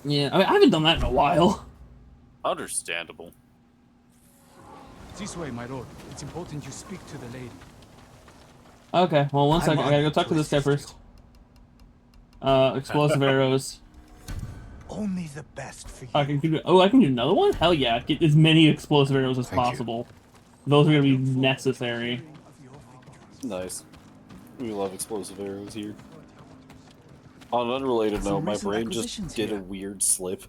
Yeah, I mean, I haven't done that in a while. Understandable. This way, my lord. It's important you speak to the lady. Okay, well, one second. I gotta go honored talk to this guy first. Explosive arrows. Only the best for you. I can do. Oh, I can do another one? Hell yeah! Get as many explosive arrows as Thank you. possible. Those are gonna be necessary. Nice. We love explosive arrows here. On an unrelated note, my brain just did a weird slip.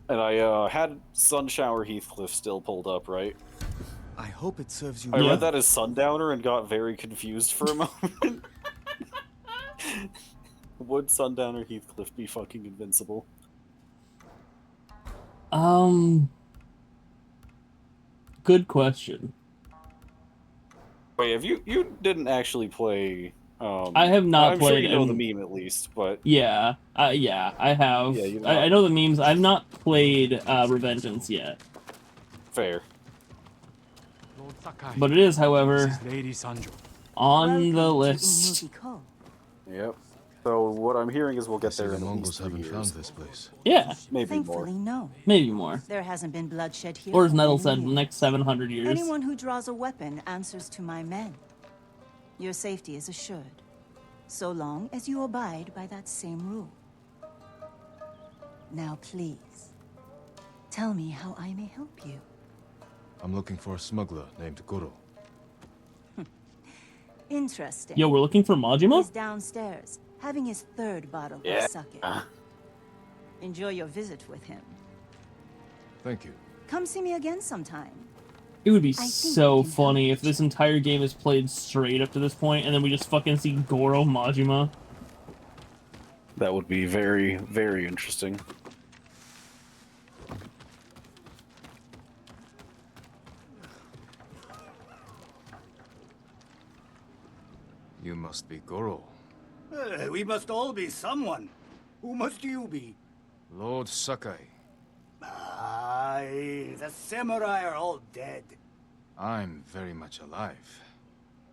And I had Sunshower Heathcliff still pulled up, right? I hope it serves you. I read that as Sundowner and got very confused for a moment. Would Sundowner Heathcliff be fucking invincible? Good question. Wait, have you didn't actually play? I have not I'm played. sure you know the meme at least, but yeah, yeah, I have. Yeah, you know. I know the memes. I've not played Revengeance yet. Fair. Lord Sakai. But it is, This however, is Lady Sanjo. on the Welcome to list. Umudiko. Yep. So what I'm hearing is we'll I get see there the in at Mongols least 3 haven't years. found this place. Yeah, Maybe more. Thankfully, no. maybe more. There hasn't been bloodshed here. Or as for Nettle many said, years. next 700 years. Anyone who draws a weapon answers to my men. Your safety is assured, so long as you abide by that same rule. Now, please, tell me how I may help you. I'm looking for a smuggler named Goro. Interesting. Yo, we're looking for Majima? He's downstairs, having his third bottle Yeah. of sake. Enjoy your visit with him. Thank you. Come see me again sometime. It would be think so we can funny help. if this entire game is played straight up to this point, and then we just fucking see Goro Majima. That would be very, very interesting. You must be Goro. We must all be someone. Who must you be? Lord Sakai. Aye, the samurai are all dead. I'm very much alive.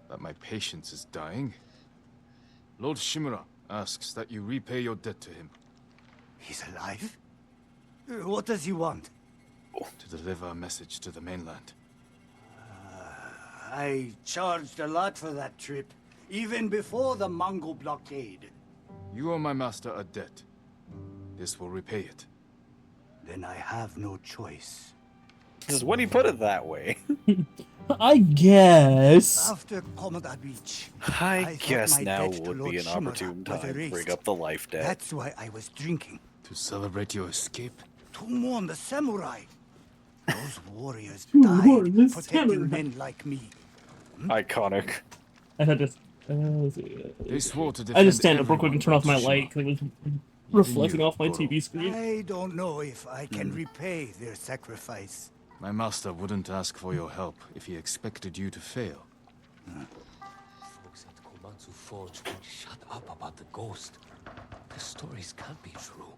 But my patience is dying. Lord Shimura asks that you repay your debt to him. He's alive? What does he want? To deliver a message to the mainland. I charged a lot for that trip, even before the Mongol blockade. You owe my master a debt. This will repay it. Then I have no choice. Just when you put it that way. I guess. After Komoda Beach, I thought guess my now debt to would Lord be an Shimura opportune was time to erased. bring up the life debt. That's why I was drinking. To celebrate your escape? To mourn the samurai. Those warriors mourn the died protecting samurai. men like me. Iconic. I had to. They swore to defend I just stand up real quick and turn everyone off my but light Tsushima. because it was reflecting you, off my Goro. TV screen. I don't know if I can repay their sacrifice. My master wouldn't ask for your help if he expected you to fail. Folks at Komatsu Forge won't shut up about the ghost. The stories can't be true.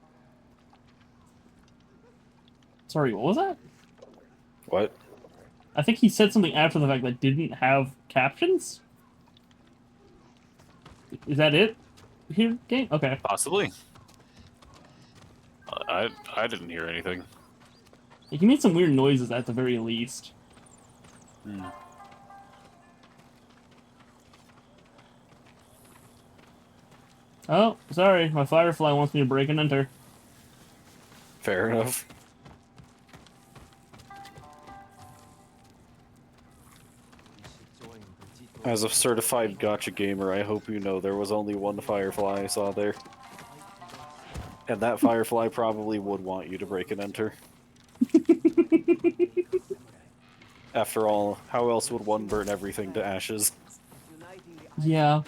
Sorry, what was that? What? I think he said something after the fact that didn't have captions? Is that it? Here, game? Okay. Possibly. I didn't hear anything. He made some weird noises at the very least. Oh, sorry. My Firefly wants me to break and enter. Fair enough. As a certified gotcha gamer, I hope you know there was only one Firefly I saw there. And that Firefly probably would want you to break and enter. After all, how else would one burn everything to ashes? Yeah.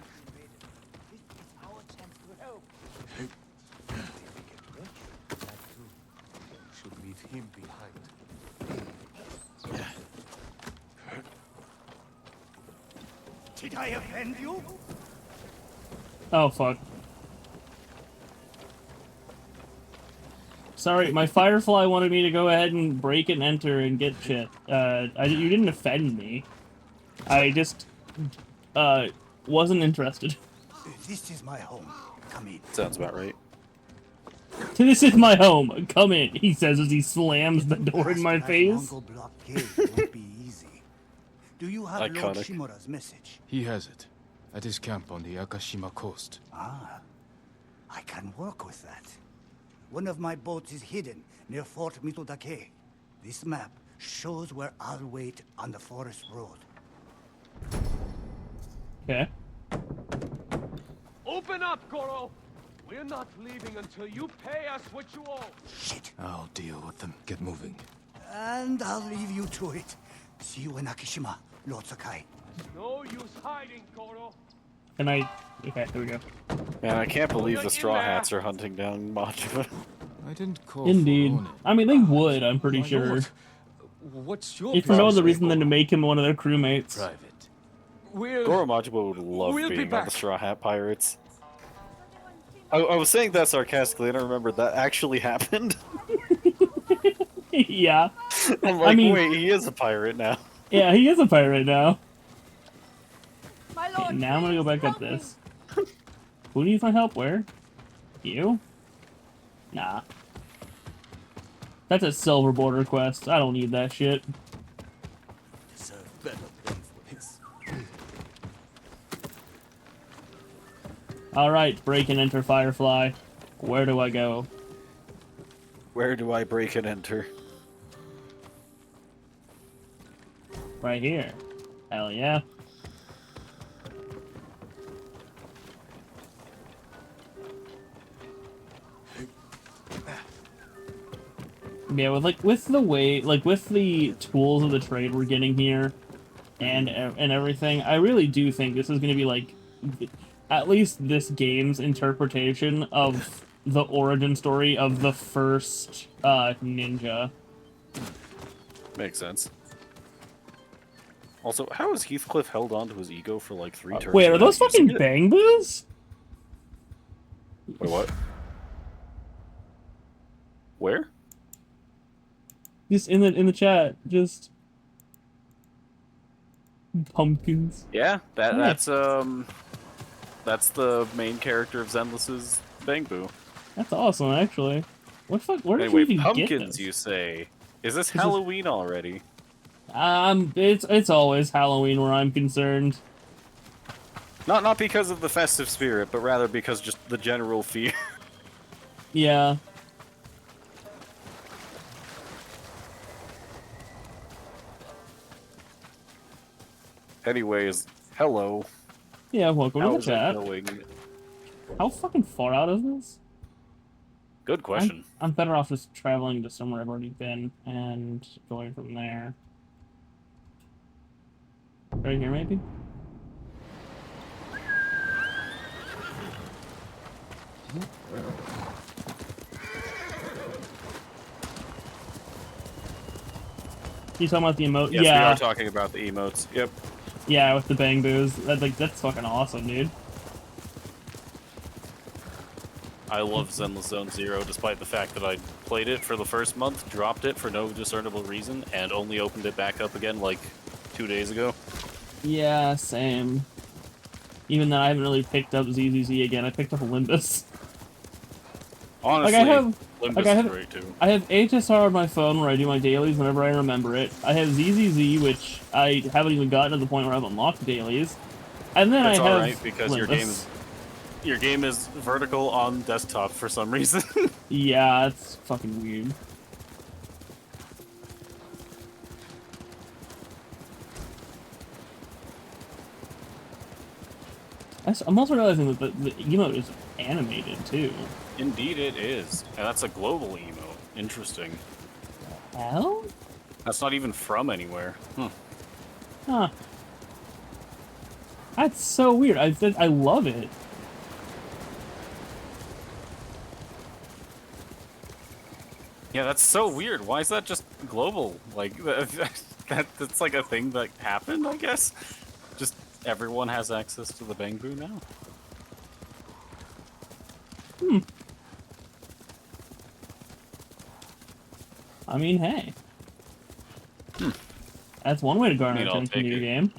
Should leave him behind. Did I offend you? Oh, fuck. Sorry, my Firefly wanted me to go ahead and break and enter and get shit. You didn't offend me. I just, wasn't interested. This is my home. Come in. Sounds about right. This is my home. Come in, he says as he slams the door in my Past that face. Mongol blockade won't be easy. Do you have Lord Iconic. Shimura's message? He has it. At his camp on the Akashima coast. Ah, I can work with that. One of my boats is hidden near Fort Mitodake. This map shows where I'll wait on the forest road. Okay. Open up, Goro! We're not leaving until you pay us what you owe. Shit. I'll deal with them. Get moving. And I'll leave you to it. See you in Akishima, Lord Sakai. No use hiding, Goro. Can I? Okay, here we go. Man, I can't believe the Straw Hats are hunting down Majima. I didn't call Indeed. for Ronin. I mean, they would. I'm pretty My sure. lord, what's your If for no plan, other reason than to Goro? make him one of their crewmates. Private. Goro Majima would love We'll be being on the back. Straw Hat Pirates. I was saying that sarcastically, and I remembered that actually happened. Yeah. I'm like, I mean- wait, he is a pirate now. Yeah, he is a pirate now. My Okay, now I'm gonna go back up this. Who needs my help? Where? You? Nah. That's a silver border quest. I don't need that shit. Deserve better than for this. Alright, break and enter Firefly. Where do I go? Where do I break and enter? Right here. Hell yeah. Yeah, with the way, with the tools of the trade we're getting here, and everything, I really do think this is gonna be like, at least this game's interpretation of the origin story of the first ninja. Makes sense. Also, how has Heathcliff held on to his ego for like 3 turns? Wait, are without those using fucking it? bang boos? Wait, what? Where? Just in the chat, just pumpkins. Yeah, Nice. that's the main character of Zenless's Bangbu. That's awesome, actually. What fuck? Where did Anyway, you even get pumpkins, this? you say? Is this is- Halloween already? It's always Halloween where I'm concerned. Not because of the festive spirit, but rather because just the general fear. Yeah. Anyways, hello. Yeah, welcome to How's the it chat. going? How fucking far out is this? Good question. I'm better off just traveling to somewhere I've already been and going from there. Right here, maybe? You talking about the emote? Yes, we Yeah, are talking about the emotes. Yep. yeah, with the bang boos. That's fucking awesome, dude. I love Zenless Zone Zero, despite the fact that I played it for the first month, dropped it for no discernible reason, and only opened it back up again like 2 days ago. Yeah, same. Even though I haven't really picked up ZZZ again, I picked up Olympus. Honestly, Like, I have- Limbus like, I have- is great too. I have HSR on my phone where I do my dailies whenever I remember it. I have ZZZ, which I haven't even gotten to the point where I've unlocked dailies. And then That's I have alright, because Olympus. your game is vertical on desktop for some reason. Yeah, it's fucking weird. I'm also realizing that the emote is animated, too. Indeed it is. And that's a global emote. Interesting. Hell? That's not even from anywhere. Huh. That's so weird. I love it. Yeah, that's so weird. Why is that just global? Like, that's like a thing that happened, I guess? Just everyone has access to the Bangbu now? I mean, hey. That's one way to garner I mean, I'll attention to take your it. game.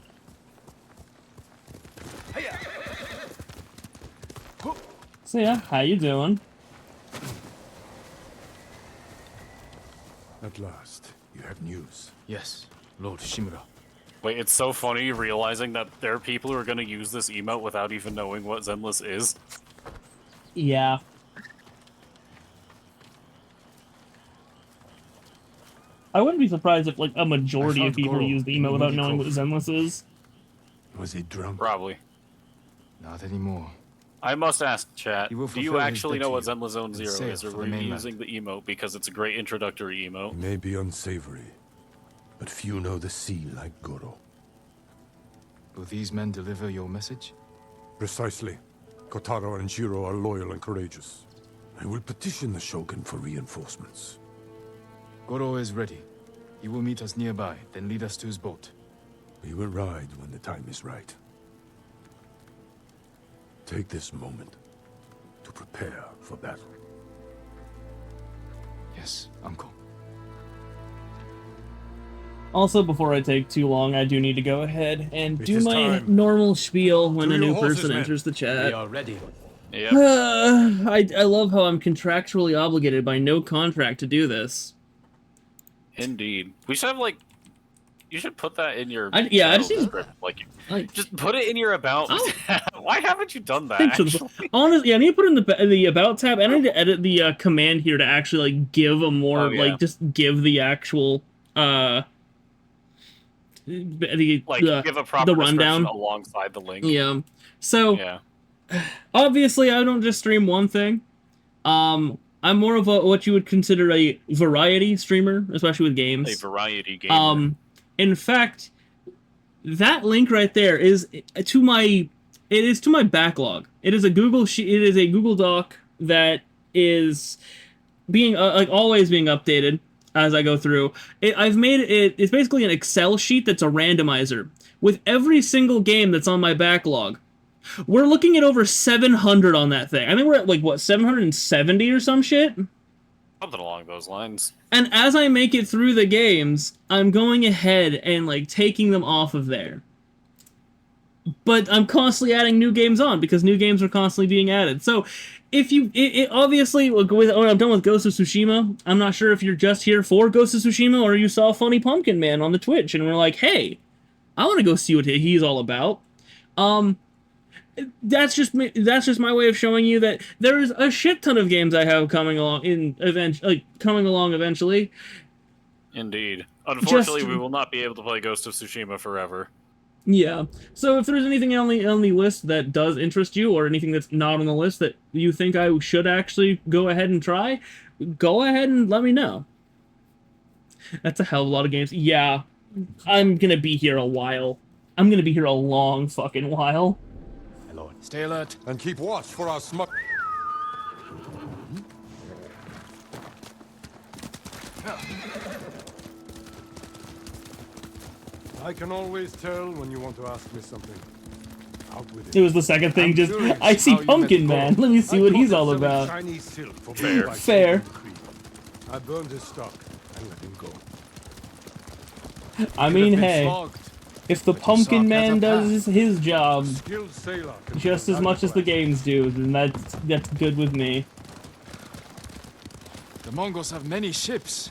So yeah, how you doing? At last, you have news. Yes, Lord Shimura. Wait, it's so funny realizing that there are people who are going to use this emote without even knowing what Zenless is. Yeah. I wouldn't be surprised if, like, a majority of found people Goro use the in emote without knowing what Inugikofu. Zenless is. Was he drunk? Probably. Not anymore. I must ask, chat, He will do you fulfill his actually debt know to what you Zenless Zone and 0 sail is, or for were the you mainland. using the emote because it's a great introductory It emote? may be unsavory, but few know the sea like Goro. Will these men deliver your message? Precisely. Kotaro and Shiro are loyal and courageous. I will petition the Shogun for reinforcements. Goro is ready. He will meet us nearby, then lead us to his boat. We will ride when the time is right. Take this moment to prepare for battle. Yes, Uncle. Also, before I take too long, I do need to go ahead and It do is my time. normal spiel when To a your new horses, person men. enters the chat. We are ready. Yep. I love how I'm contractually obligated by no contract to do this. Indeed. We should have, like... You should put that in your I just channel need to- description. Like, Just put it in your about Oh. tab. Why haven't you done that, thanks for the actually? honestly, I need to put in the about tab, and I need to edit the command here to actually like give a more Oh, yeah. like just give the actual the Like, give a proper the description rundown. alongside the link. Yeah. So Yeah. obviously, I don't just stream one thing. I'm more of a what you would consider a variety streamer, especially with A games. variety gamer. In fact, that link right there is to my backlog. It is a Google sheet. It is a Google Doc that is being like always being updated as I go through. I've made it. It's basically an Excel sheet that's a randomizer with every single game that's on my backlog. We're looking at over 700 on that thing. I think we're at like what 770 or some shit. Something along those lines. And as I make it through the games, I'm going ahead and like taking them off of there. But I'm constantly adding new games on because new games are constantly being added. So if you obviously when I'm done with Ghost of Tsushima, I'm not sure if you're just here for Ghost of Tsushima or you saw Funny Pumpkin Man on the Twitch and we're like, hey, I want to go see what he's all about. That's just my way of showing you that there is a shit ton of games I have coming along eventually. Indeed. Unfortunately, we will not be able to play Ghost of Tsushima forever. Yeah. So if there's anything on the list that does interest you, or anything that's not on the list that you think I should actually go ahead and try, go ahead and let me know. That's a hell of a lot of games. Yeah. I'm gonna be here a while. I'm gonna be here a long fucking while. Hello. Stay alert. And keep watch for our smut. I can always tell when you want to ask me something. Out with It was the second thing. I'm Just curious I see how you Pumpkin met Man. Goro. Let me see I what he's caught all him selling about. Chinese silk for Fair. by Fair. Creek. I burned his stock and let him go. I Could mean, have been hey, flogged. if the But you Pumpkin saw Man does Catapath. his job Skilled sailor can just build as much as the valuable games do, then that's good with me. The Mongols have many ships.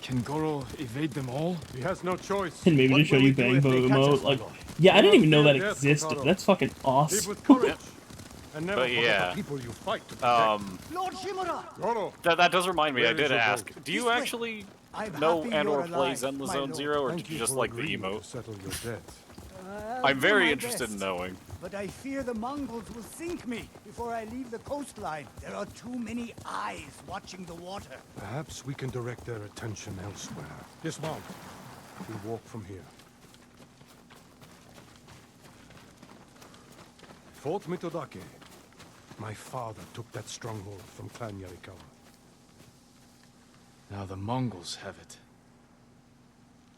Can Goro evade them all? He has no choice. And maybe What to show will you we do Bang if they Bo catch us, emote, my like, lord? yeah, I didn't Do even know not that fear death, existed. Kotaro. That's fucking Live awesome. with courage. And never But forget yeah. the people you fight to protect. Lord Shimura! Goro, That does remind me, Where I is did your ask. boat? Do you This way. actually I'm know happy and or you're play alive, Zenless my Zone lord. 0, or thank do you you just for like the agreeing to emote? settle your debt. I'll I'm do very my interested in best. knowing. But I fear the Mongols will sink me before I leave the coastline. There are too many eyes watching the water. Perhaps we can direct their attention elsewhere. Dismount. We walk from here. Fort Mitodake. My father took that stronghold from Clan Yarikawa. Now the Mongols have it.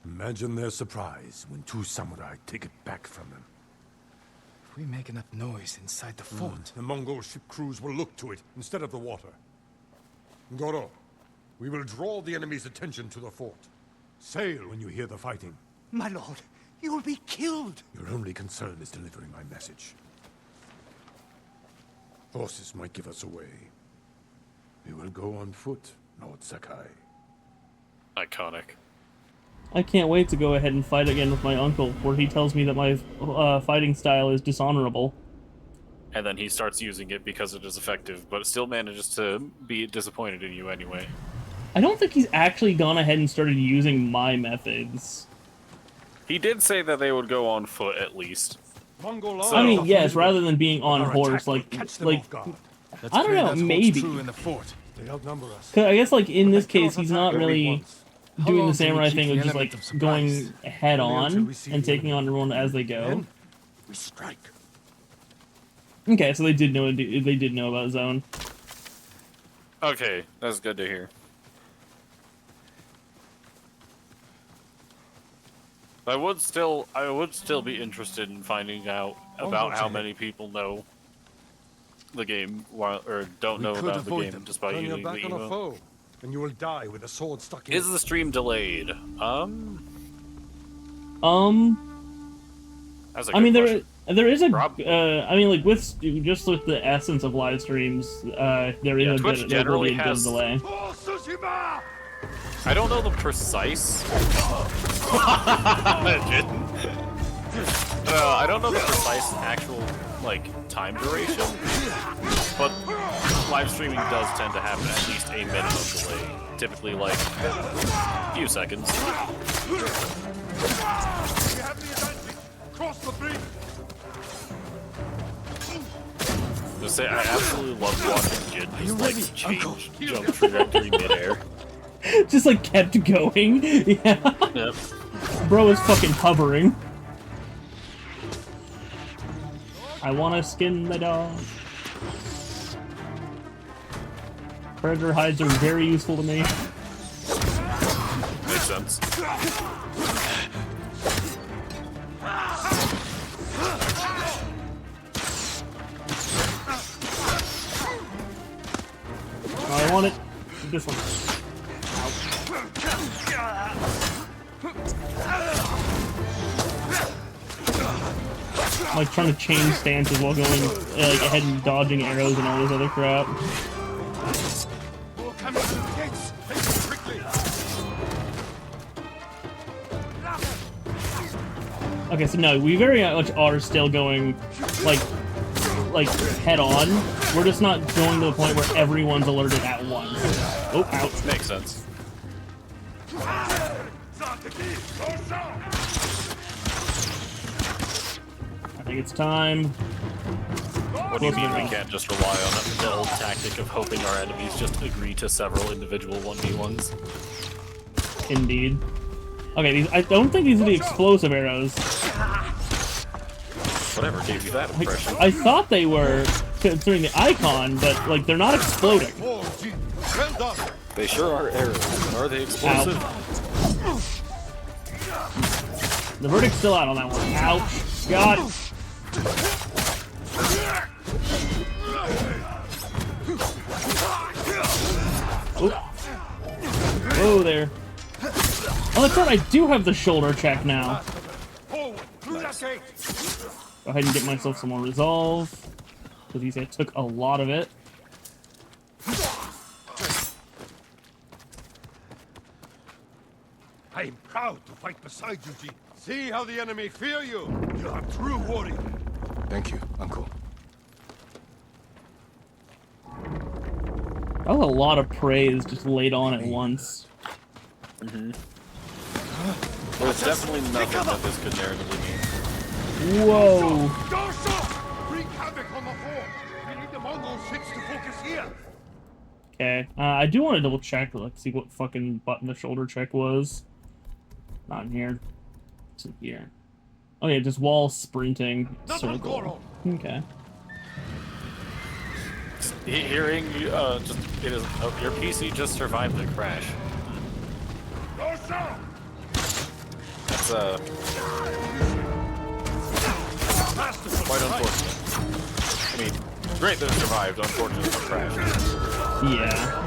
Imagine their surprise when two samurai take it back from them. If we make enough noise inside the fort, The Mongol ship crews will look to it instead of the water. Goro, we will draw the enemy's attention to the fort. Sail when you hear the fighting. My lord, you will be killed. Your only concern is delivering my message. Horses might give us away. We will go on foot, Lord Sakai. Iconic. I can't wait to go ahead and fight again with my uncle, where he tells me that my fighting style is dishonorable. And then he starts using it because it is effective, but still manages to be disappointed in you anyway. I don't think he's actually gone ahead and started using my methods. He did say that they would go on foot at least. I mean, yes, rather than being on horse, like I don't know, maybe. True in the fort. They outnumber us. 'Cause I guess, like, in this case, he's not Every really once. doing long the till we samurai keep thing the of just, element like, of surprise? going head Only until on we see and the taking on enemy. everyone as they go. Then we strike. Okay, so they did know about zone. Okay, that's good to hear. I would still be interested in finding out about how many people know the game or don't know about the game just by Turn your using the back on a emo. foe, and you will die with a sword stuck in. Is the stream delayed? That's a good I mean, question. there is a, Rob? I mean, like, with the essence of live streams, there is Twitch there will be generally a bit of has- delay. Oh, Tsushima! I don't know the precise. I don't know the precise actual time duration, but live streaming does tend to have at least a minimum delay. Typically, a few seconds. We have the advantage. Cross the bridge. Just say I absolutely love watching Jin just change jump trajectory midair. Just, like, kept going. Yeah. Yep. Bro is fucking hovering. I wanna skin the dog. Predator hides are very useful to me. Makes sense. I want it. This one. I'm, like, trying to change stances while going ahead and dodging arrows and all this other crap. More coming to the gates. Take it quickly. Okay, so no, we very much are still going, like head on. We're just not going to the point where everyone's alerted at once. Oh, ouch. Makes sense. I think it's time. What do you mean we can't just rely on the old tactic of hoping our enemies just agree to several individual 1v1s? Indeed. Okay, I don't think these are the explosive arrows. Whatever gave you that impression. I thought they were, considering the icon, but, like, they're not exploding. Well done. They sure are arrows. Are they explosive? Ow. The verdict's still out on that one. Ouch. God. Oop. Whoa there. Oh, that's right, I do have the shoulder check now. Forward. Through that gate. Go ahead and get myself some more resolve. Because he said took a lot of it. I am proud to fight beside you, Jin. See how the enemy fear you. You are a true warrior. Thank you, Uncle. That was a lot of praise just laid on at once. Mm-hmm. Well, it's definitely nothing that this could narratively mean. Whoa. Go, sir! Wreak havoc on the fort. We need the Mongol ships to focus here. Okay. I do want to double check, like, see what fucking button the shoulder check was. Not in here. It's in here. Oh yeah, just wall sprinting circle. Okay. Hearing just it is your PC just survived the crash. Go, sir! That's quite unfortunate. I mean, great that it survived. Unfortunate that it crashed. Yeah.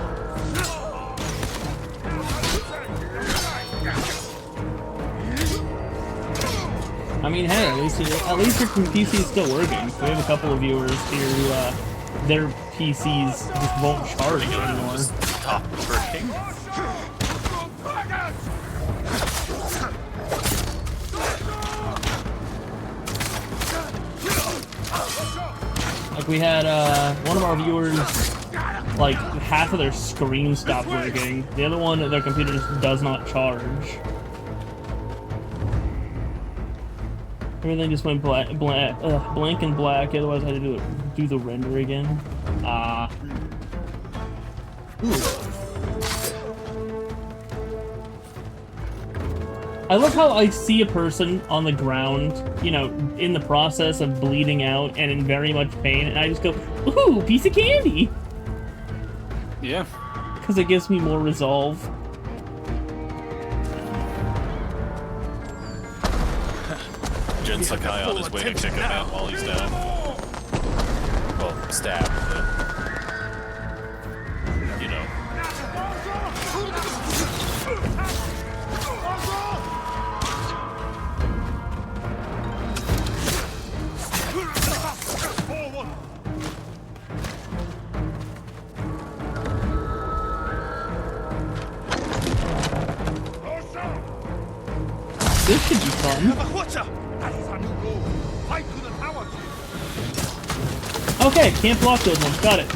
I mean, hey, at least your PC is still working. We have a couple of viewers here who their PCs just won't charge anymore. Stop working. Like we had one of our viewers, like half of their screen stopped working. The other one, their computer just does not charge. Everything just went blank and black. Otherwise, I had to do the render again. I love how I see a person on the ground, you know, in the process of bleeding out and in very much pain, and I just go, ooh, piece of candy! Yeah. Because it gives me more resolve. Jin Sakai on his way to kick him out while he's down. Well, stabbed, but... You know. This could be fun. Okay, can't block those ones. Got it.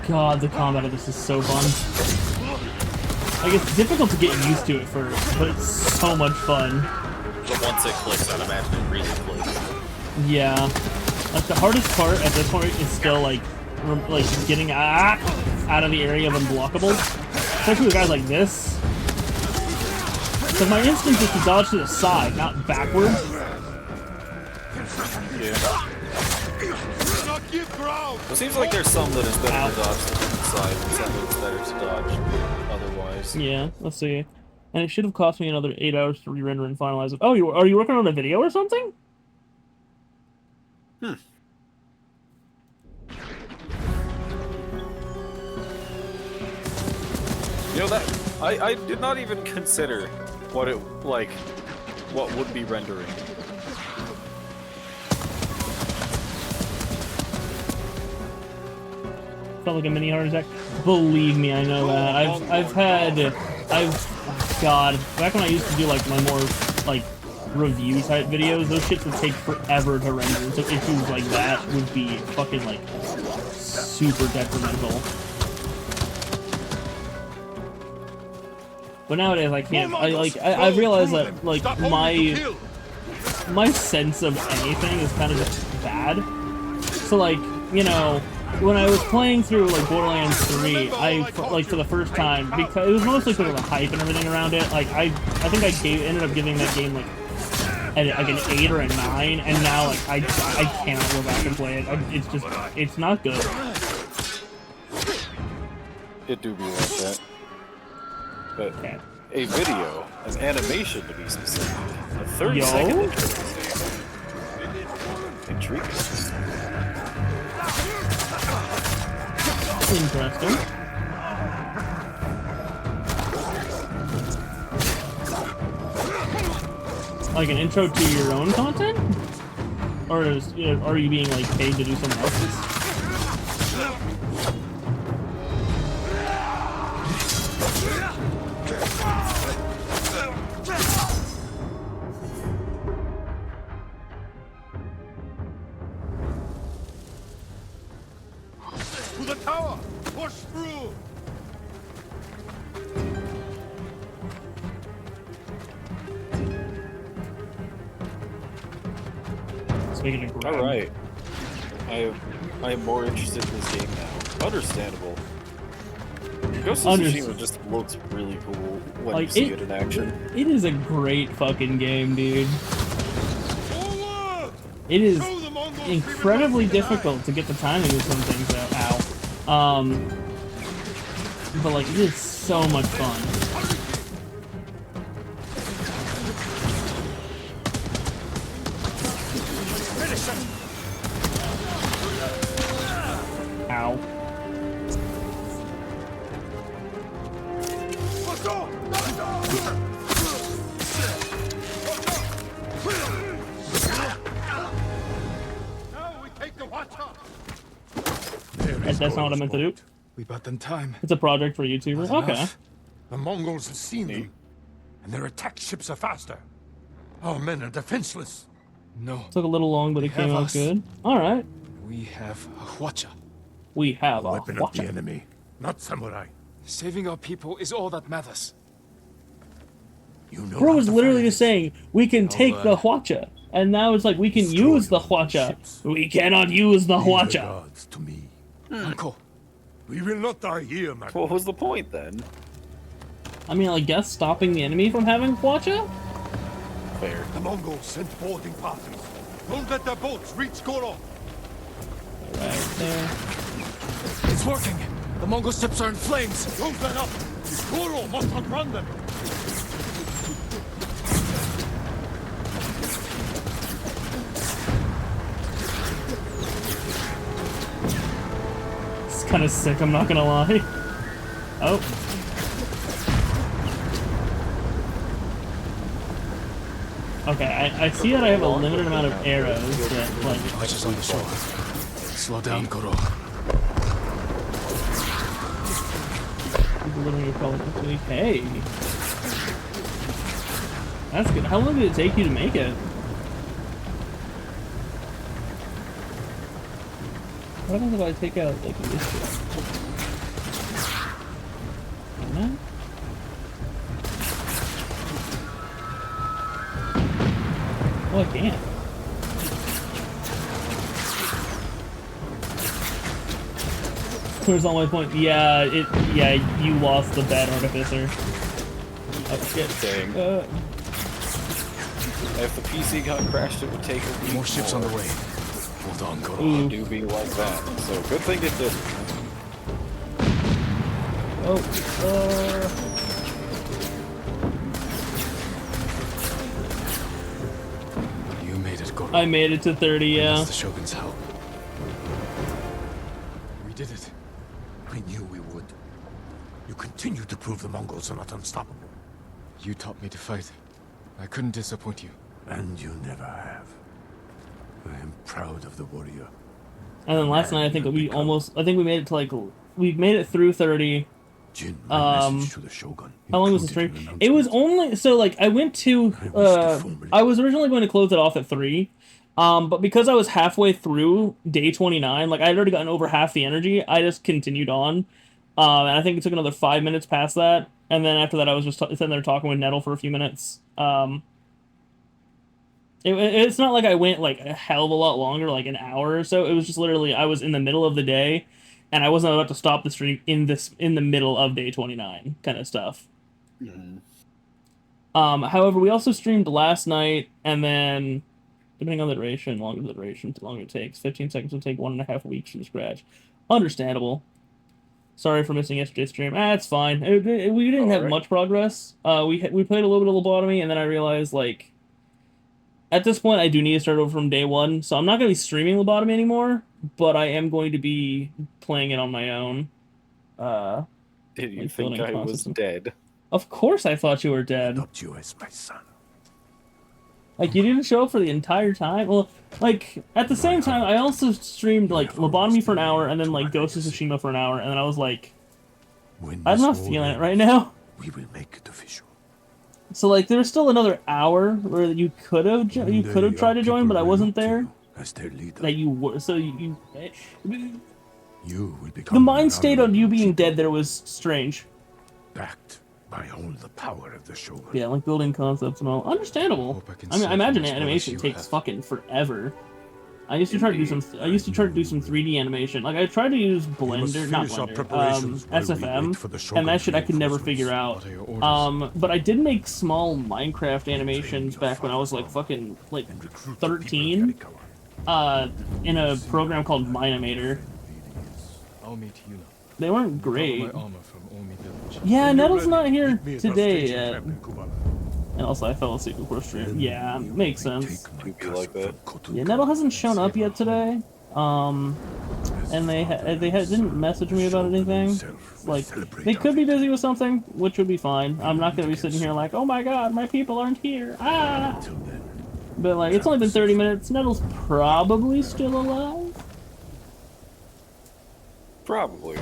God, the combat of this is so fun. Like, it's difficult to get used to it first, but it's so much fun. But once it clicks, I'd imagine it really clicks. Yeah. Like, the hardest part at this point is still, like getting out of the area of unblockables. Especially with guys like this. Because my instinct is to dodge to the side, not backwards. Yeah. It seems like there's some that is better to dodge to the side, and some that is better to dodge otherwise. Yeah, let's see. And it should have cost me another 8 hours to re-render and finalize it. Oh, are you working on a video or something? Hmm. You know, that I did not even consider what would be rendering. Felt like a mini heart attack. Believe me, I know that. God, back when I used to do like my more like review type videos, those shits would take forever to render. So issues like that would be fucking like super detrimental. But nowadays I can't. I realize that like my sense of anything is kind of just bad. So like, you know, when I was playing through like Borderlands 3, for the first time, because it was mostly because of the hype and everything around it. Like I think I ended up giving that game like an 8 or a 9, and now like I cannot go back and play it. It's not good. It do be like that. But a video, an animation to be specific, a 30-second intro. Intriguing. Interesting. Like an intro to your own content? Or are you being like paid to do someone else's? To the tower! Push through! Speaking of grab. Alright. I am more interested in this game now. Understandable. Ghost of Tsushima just looks really cool when you see it in action. It is a great fucking game, dude. It is incredibly difficult to get the timing of some things out. Ow. But like, it is so much fun. Ow. That's not what I meant to do. We bought them time. It's a project for YouTubers. Not Okay. enough. The Mongols have seen them, and their attack ships are faster. Our men are defenseless. No. Took a little long, but it They came have out us. good. All right. We have a Hwacha. We have A a weapon of the Hwacha. enemy, not samurai. Saving our people is all that matters. You know Bro how was to literally fight just it. saying we can take the Hwacha, and now it's like we can Destroy use the your Hwacha. ships. We cannot use the Leave the Hwacha. gods to me. Uncle, We will not die here, man. What was the point then? I mean, I guess stopping the enemy from having Hwacha. Fair. The Mongols sent boarding parties. Don't let their boats reach Goro. Right there. it's working. The Mongol ships are in flames. Don't let up. Goro must outrun them. It's kind of sick. I'm not gonna lie. Oh. Okay, I see that I have a limited amount of arrows that, like, Hwacha's on the shore. Slow down, Goro. literally called it. Hey. That's good. How long did it take you to make it? What happens if I take out, like, this shit? Can I? Oh, I can't. Where's all my point? Yeah, you lost the bad artificer. Oh shit. Dang. If the PC got crashed, it would take a week More ships on the way. Hold on, Goro. Ooh. Do be like that. So good thing it didn't. You made it, Goro. I made it to 30, yeah. That's the Shogun's help. We did it. I knew we would. You continue to prove the Mongols are not unstoppable. You taught me to fight. I couldn't disappoint you. And you never have. I am proud of the warrior. And then last night, I think we made it to, like, we made it through 30. Jin, my message to the Shogun. How long was the included stream? an It was announcement. only, so, like, I went to, I was originally going to close it off at 3, but because I was halfway through day 29, like, I had already gotten over half the energy, I just continued on, and I think it took another 5 minutes past that, and then after that I was just sitting there talking with Nettle for a few minutes. It's not like I went, like, a hell of a lot longer, like an hour or so. It was just literally, I was in the middle of the day, and I wasn't about to stop the stream in the middle of day 29 kind of stuff. Mm-hmm. However, we also streamed last night, and then, depending on the duration, longer it takes. 15 seconds would take 1.5 weeks from scratch. Understandable. Sorry for missing yesterday's stream. It's fine. We didn't have much progress. We played a little bit of lobotomy, and then I realized, like, at this point, I do need to start over from day 1, so I'm not going to be streaming lobotomy anymore, but I am going to be playing it on my own. Did you like, think building I was process. dead? Of course I thought you were dead. Adopt you as my son. Like, you didn't show up for the entire time? Well, like, at the same time, I also streamed, like, lobotomy for an hour, and then, like, Ghost of Tsushima for an hour, and then I was like, When I'm this not war feeling it ends, right now. We will make it official. So, like, there was still another hour where you could have tried to join, but I wasn't there. As their leader, That you were, so you you will become the mind an state on you honorable being chief, dead there was strange. backed by all the power of the Shogun. Yeah, like building concepts and all. Understandable. Hope I can I mean, I serve imagine you as well as animation you takes have. fucking forever. I used to try to do some 3D animation. Like, I tried to use We must Blender, not finish our Blender, preparations while we wait SFM, for the and Shogun that shit I could never reinforcements. figure out. What are your orders? But I did make small Minecraft animations back when I was like fucking like And recruit the people of 13, Yarikawa. in a program called Minimator. I'll meet Yuna. They weren't Borrow great. my armor from Omi Village. Yeah, When you're Nettle's ready, not here meet me at our today staging yet. camp in Kubala. And also, I fell asleep before stream. Then Yeah, you will makes sense. retake my You'd be castle like that. from Kotoka Yeah, Nettle hasn't shown up and yet today. And they didn't message me about anything. Like, they could be busy with something, which would be fine. I'm not gonna be sitting here like, oh my god, my people aren't here. Ah! Until then, But like, it's only been 30 minutes. Nettle's probably still alive. Probably.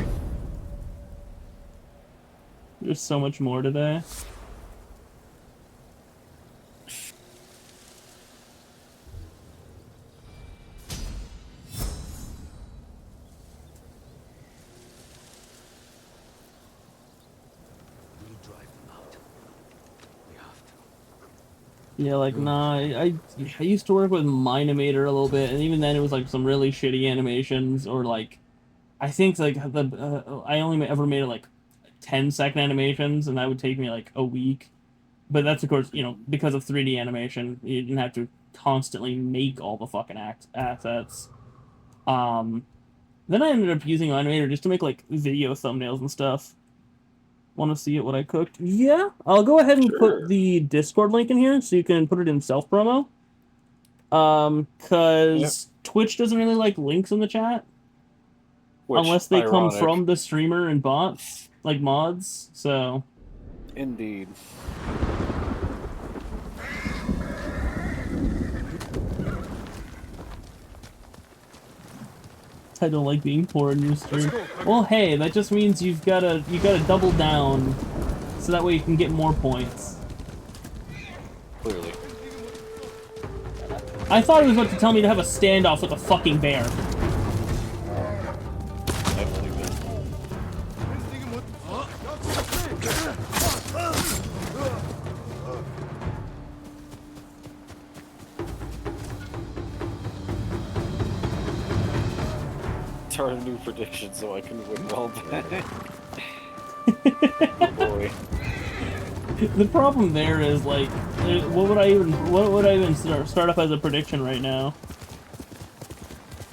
There's so much more today. We'll drive them out. We have to. Yeah, like, nah, I used to work with Minimator a little bit, and even then it was like some really shitty animations, or like, I think like I only ever made like 10-second animations, and that would take me like a week. But that's of course, you know, because of 3D animation, you didn't have to constantly make all the fucking assets. Um, then I ended up using Animator just to make like video thumbnails and stuff. Want to see it what I cooked? Yeah, I'll go ahead and put the Discord link in here so you can put it in self promo. Cause Twitch doesn't really like links in the chat unless they come from the streamer and bots, like mods. So. Indeed. I don't like being poor in your stream. Well, hey, that just means you gotta double down, so that way you can get more points. Clearly. I thought it was about to tell me to have a standoff with a fucking bear. I believe it. Start a new prediction so I can win well back. Oh boy. The problem there is like, what would I even start up as a prediction right now?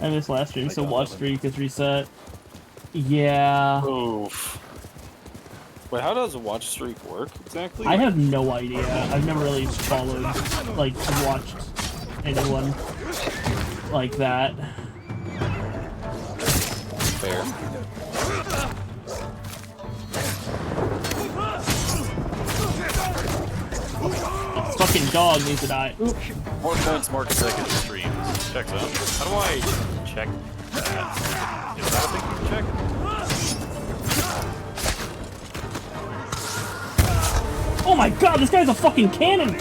I missed last stream, so watch streak is reset. Yeah. Oof. Wait, how does a watch streak work exactly? I have no idea. I've never really followed, like, watched anyone like that. Fair. This fucking dog needs to die. Oop. More points, more consecutive streams. Check out. How do I check that? Is that a thing you can check? Oh my god, this guy's a fucking cannon!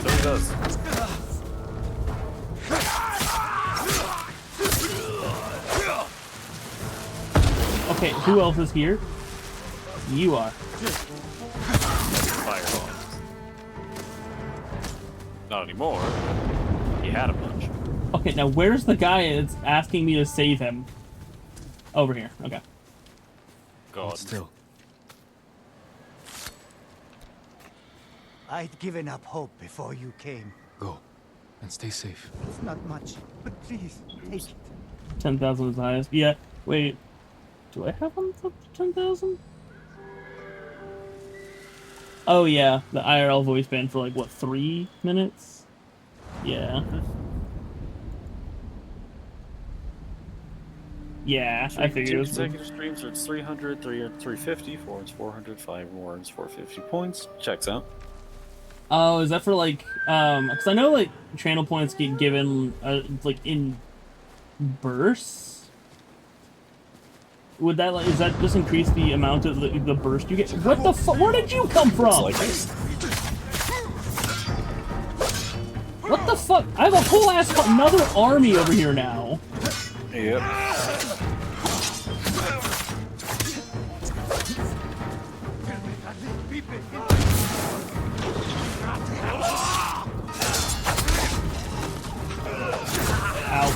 So he does. Okay, who else is here? You are. Fireballs. Not anymore. He had a bunch. Okay, now where's the guy that's asking me to save him? Over here, okay. God. Still. I'd given up hope before you came. Go. And stay safe. It's not much, but please, take it. 10,000 is the highest. Yeah, wait. Do I have one up to 10,000? Oh yeah, the IRL voice band for like, what, 3 minutes? Yeah. Yeah, I figured it was... Consecutive streams are 300, 350, 4 is 400, 5 more is 450 points. Checks out. Oh, is that for like, because I know like channel points get given, like in bursts? Would that like, is that just increase the amount of the burst you get? What the fuck? Where did you come from? Like what the fuck? I have a whole ass another army over here now. Yep. Ow.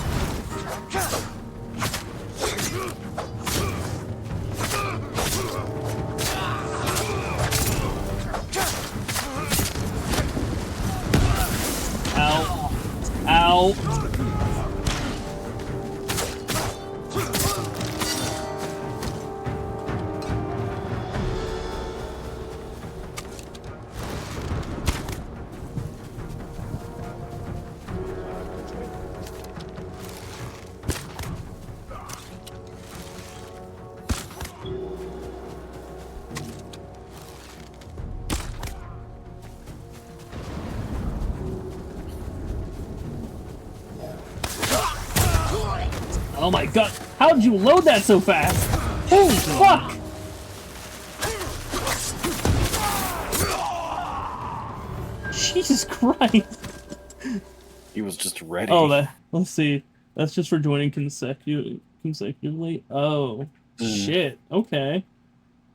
Ow. Ow. Oh my god, how did you load that so fast? Holy fuck! Jesus Christ! He was just ready. Oh, let's see. That's just for joining consecutively. Oh, shit. Okay.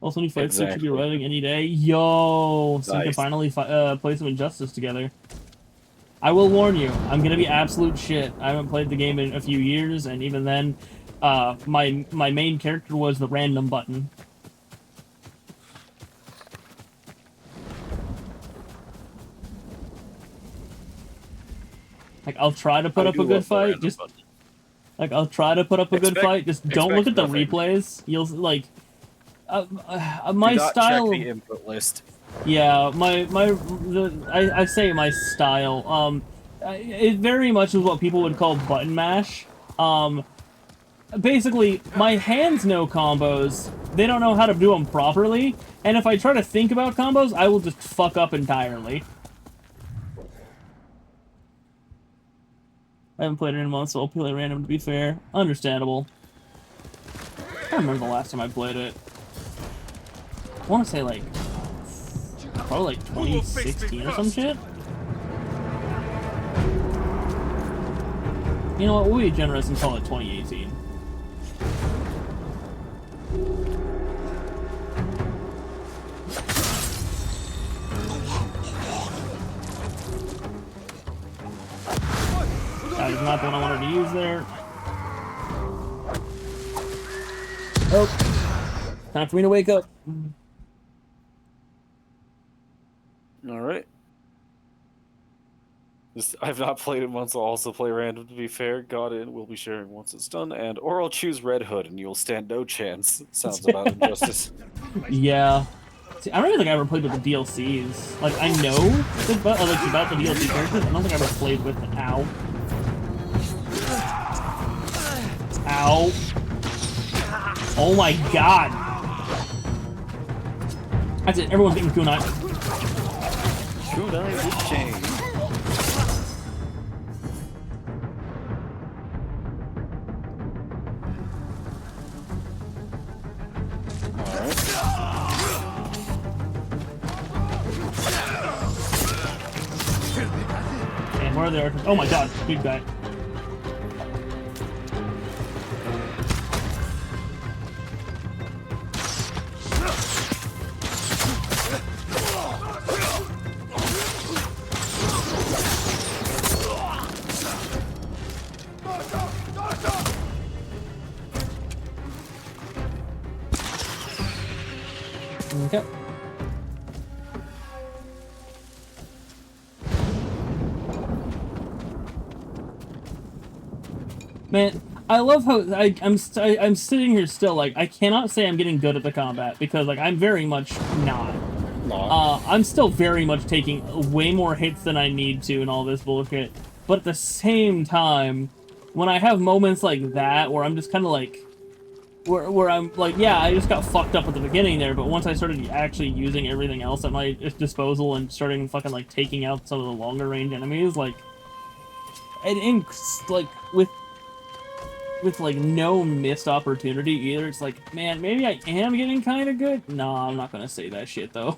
Also, new fights that should be arriving any day. Yo, so we can finally play some Injustice together. I will warn you, I'm gonna be absolute shit. I haven't played the game in a few years, and even then, my main character was the random button. Like, I'll try to put up a good fight, just... Like, I'll try to put up a good fight, just don't look at the replays. You'll, like... my style... check the input list. Yeah, I say my style, it very much is what people would call button mash. Basically, my hands know combos, they don't know how to do them properly, and if I try to think about combos, I will just fuck up entirely. I haven't played it in months, so I'll play random to be fair. Understandable. I don't remember the last time I played it. I want to say, like, probably like 2016 or some shit. You know what, we'll be generous and call it 2018. That is not the one I wanted to use there. Oh, time for me to wake up. Alright. I've not played it once, I'll also play random to be fair. Got in, we'll be sharing once it's done, or I'll choose Red Hood and you'll stand no chance. Sounds about Injustice. Yeah. See, I don't even think I ever played with the DLCs. Like, I know about the DLC characters, I don't think I ever played with them. Ow. Ow. Oh my god. That's it, everyone's getting kunai. Kunai with chain. And where are the archers? Oh my god, big guy. Okay. Man, I love how I'm sitting here still, like, I cannot say I'm getting good at the combat, because, like, I'm very much not. I'm still very much taking way more hits than I need to and all this bullshit, but at the same time, when I have moments like that, where I'm just kind of like, where I'm like, yeah, I just got fucked up at the beginning there, but once I started actually using everything else at my disposal and starting fucking, like, taking out some of the longer range enemies, like, and like, with like no missed opportunity either, it's like, man, maybe I am getting kind of good. No, I'm not gonna say that shit though.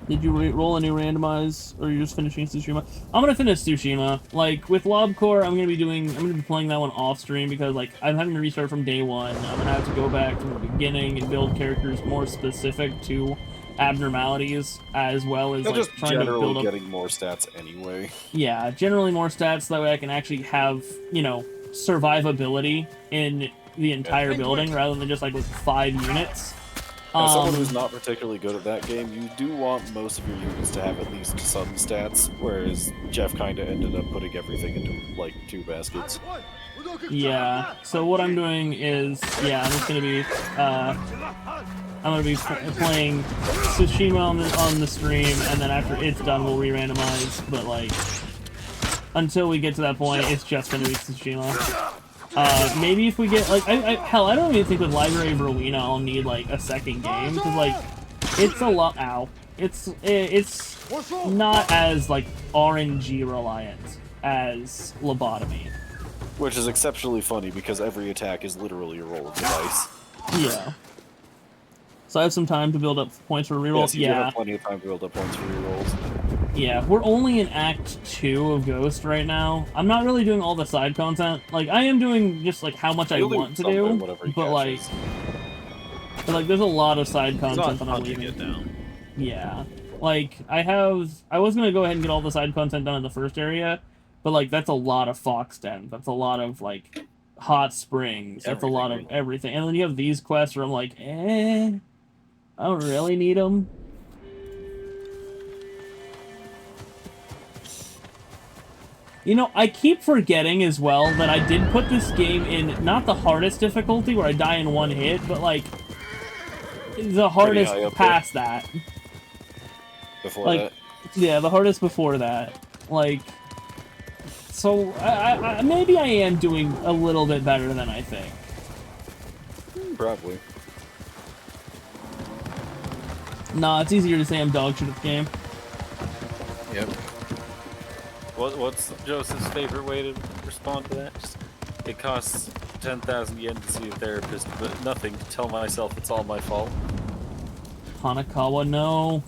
Did you roll a new randomize, or are you just finishing Tsushima? I'm gonna finish Tsushima. Like with Lobcore, I'm gonna be playing that one off stream because like I'm having to restart from day one. I'm gonna have to go back from the beginning and build characters more specific to abnormalities, as well as like just trying to build up getting more stats anyway. Yeah, generally more stats, that way I can actually have, you know, survivability in the entire building rather than just like with 5 units. As someone who's not particularly good at that game, you do want most of your units to have at least some stats, whereas Jeff kinda ended up putting everything into like 2 baskets. Yeah, so what I'm doing is, yeah, I'm just gonna be playing Tsushima on the stream, and then after it's done, we'll re-randomize. But like, until we get to that point, it's just gonna be Tsushima. Maybe if we get like, hell, I don't even think with Library of Rowena I'll need like a second game, because like, it's a lot. Ow, it's not as like RNG reliant as Lobotomy. Which is exceptionally funny because every attack is literally a roll of the dice. Yeah. So I have some time to build up points for reroll. Yes, you do Yeah. have plenty of time to build up points for rerolls. Yeah, we're only in Act 2 of Ghost right now. I'm not really doing all the side content. Like, I am doing just, like, how much I want to do, but, like, there's a lot of side content that I'm leaving. It down. Yeah. Like, I was gonna go ahead and get all the side content done in the first area, but, like, that's a lot of Fox Den. That's a lot of, like, Hot Springs. That's a lot of everything. And then you have these quests where I'm like, I don't really need them. You know, I keep forgetting as well that I did put this game in not the hardest difficulty where I die in one hit, but like the hardest past that. Before like, that? Yeah, the hardest before that. Like, so I maybe I am doing a little bit better than I think. Probably. Nah, it's easier to say I'm dog shit at the game. Yep. What's Joseph's favorite way to respond to that? Just, it costs 10,000 yen to see a therapist, but nothing to tell myself it's all my fault. Hanakawa, no.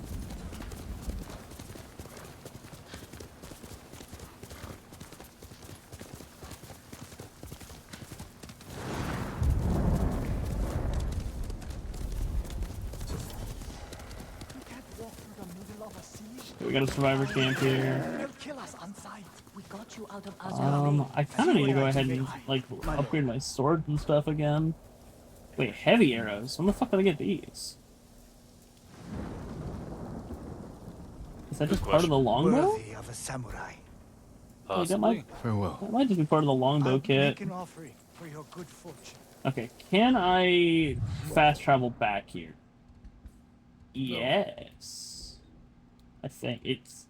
We got a survivor camp here. I kind of need to go ahead and, like, upgrade my sword and stuff again. Wait, heavy arrows? When the fuck did I get these? Is that just part of the longbow? Worthy of a samurai. Like, that might just be part of the longbow kit. Make an offering for your good fortune. Okay, can I fast travel back here? Yes. I think it's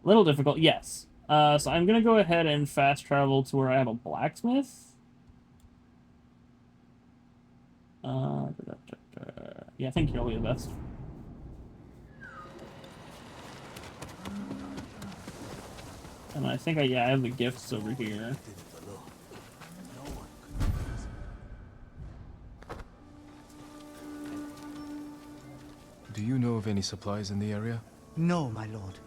a little difficult. Yes. So I'm gonna go ahead and fast travel to where I have a blacksmith. Yeah, I think you'll be the best. And I think I have the gifts over here. Do you know of any supplies in the area? No, my lord.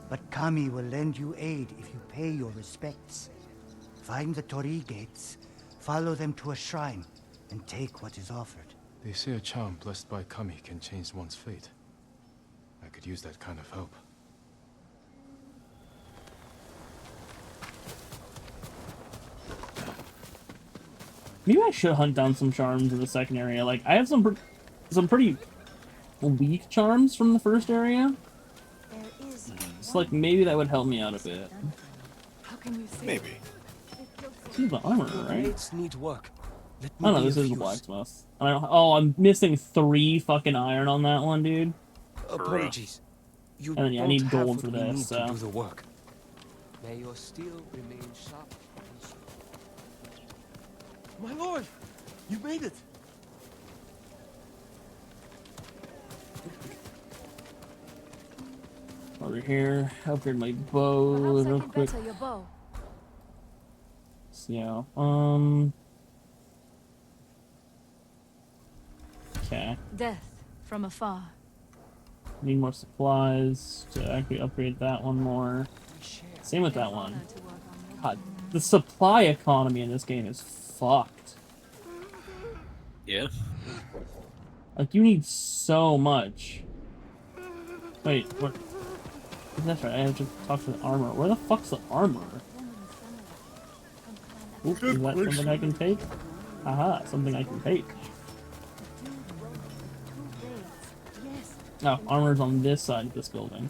But Kami will lend you aid if you pay your respects. Find the Torii gates, follow them to a shrine, and take what is offered. They say a charm blessed by Kami can change one's fate. I could use that kind of help. Maybe I should hunt down some charms in the second area. Like, I have some pretty weak charms from the first area. So, like, maybe that would help me out a bit. Maybe. This is the armor, right? Need work. Oh no, this is the blacksmith. I'm missing 3 fucking iron on that one, dude. Apologies. You and then, I need gold for this, so. To do the work. May your steel remain sharp. My lord, you made it. Over here, upgrade my bow real quick. So, okay. Death from afar. Need more supplies to actually upgrade that one more. Same with that one. God, the supply economy in this game is fucked. Yeah. Like, you need so much. Wait, what? That's right, I have to talk to the armor. Where the fuck's the armor? Oops, is that something I can take? Aha, something I can take. Oh, armor's on this side of this building.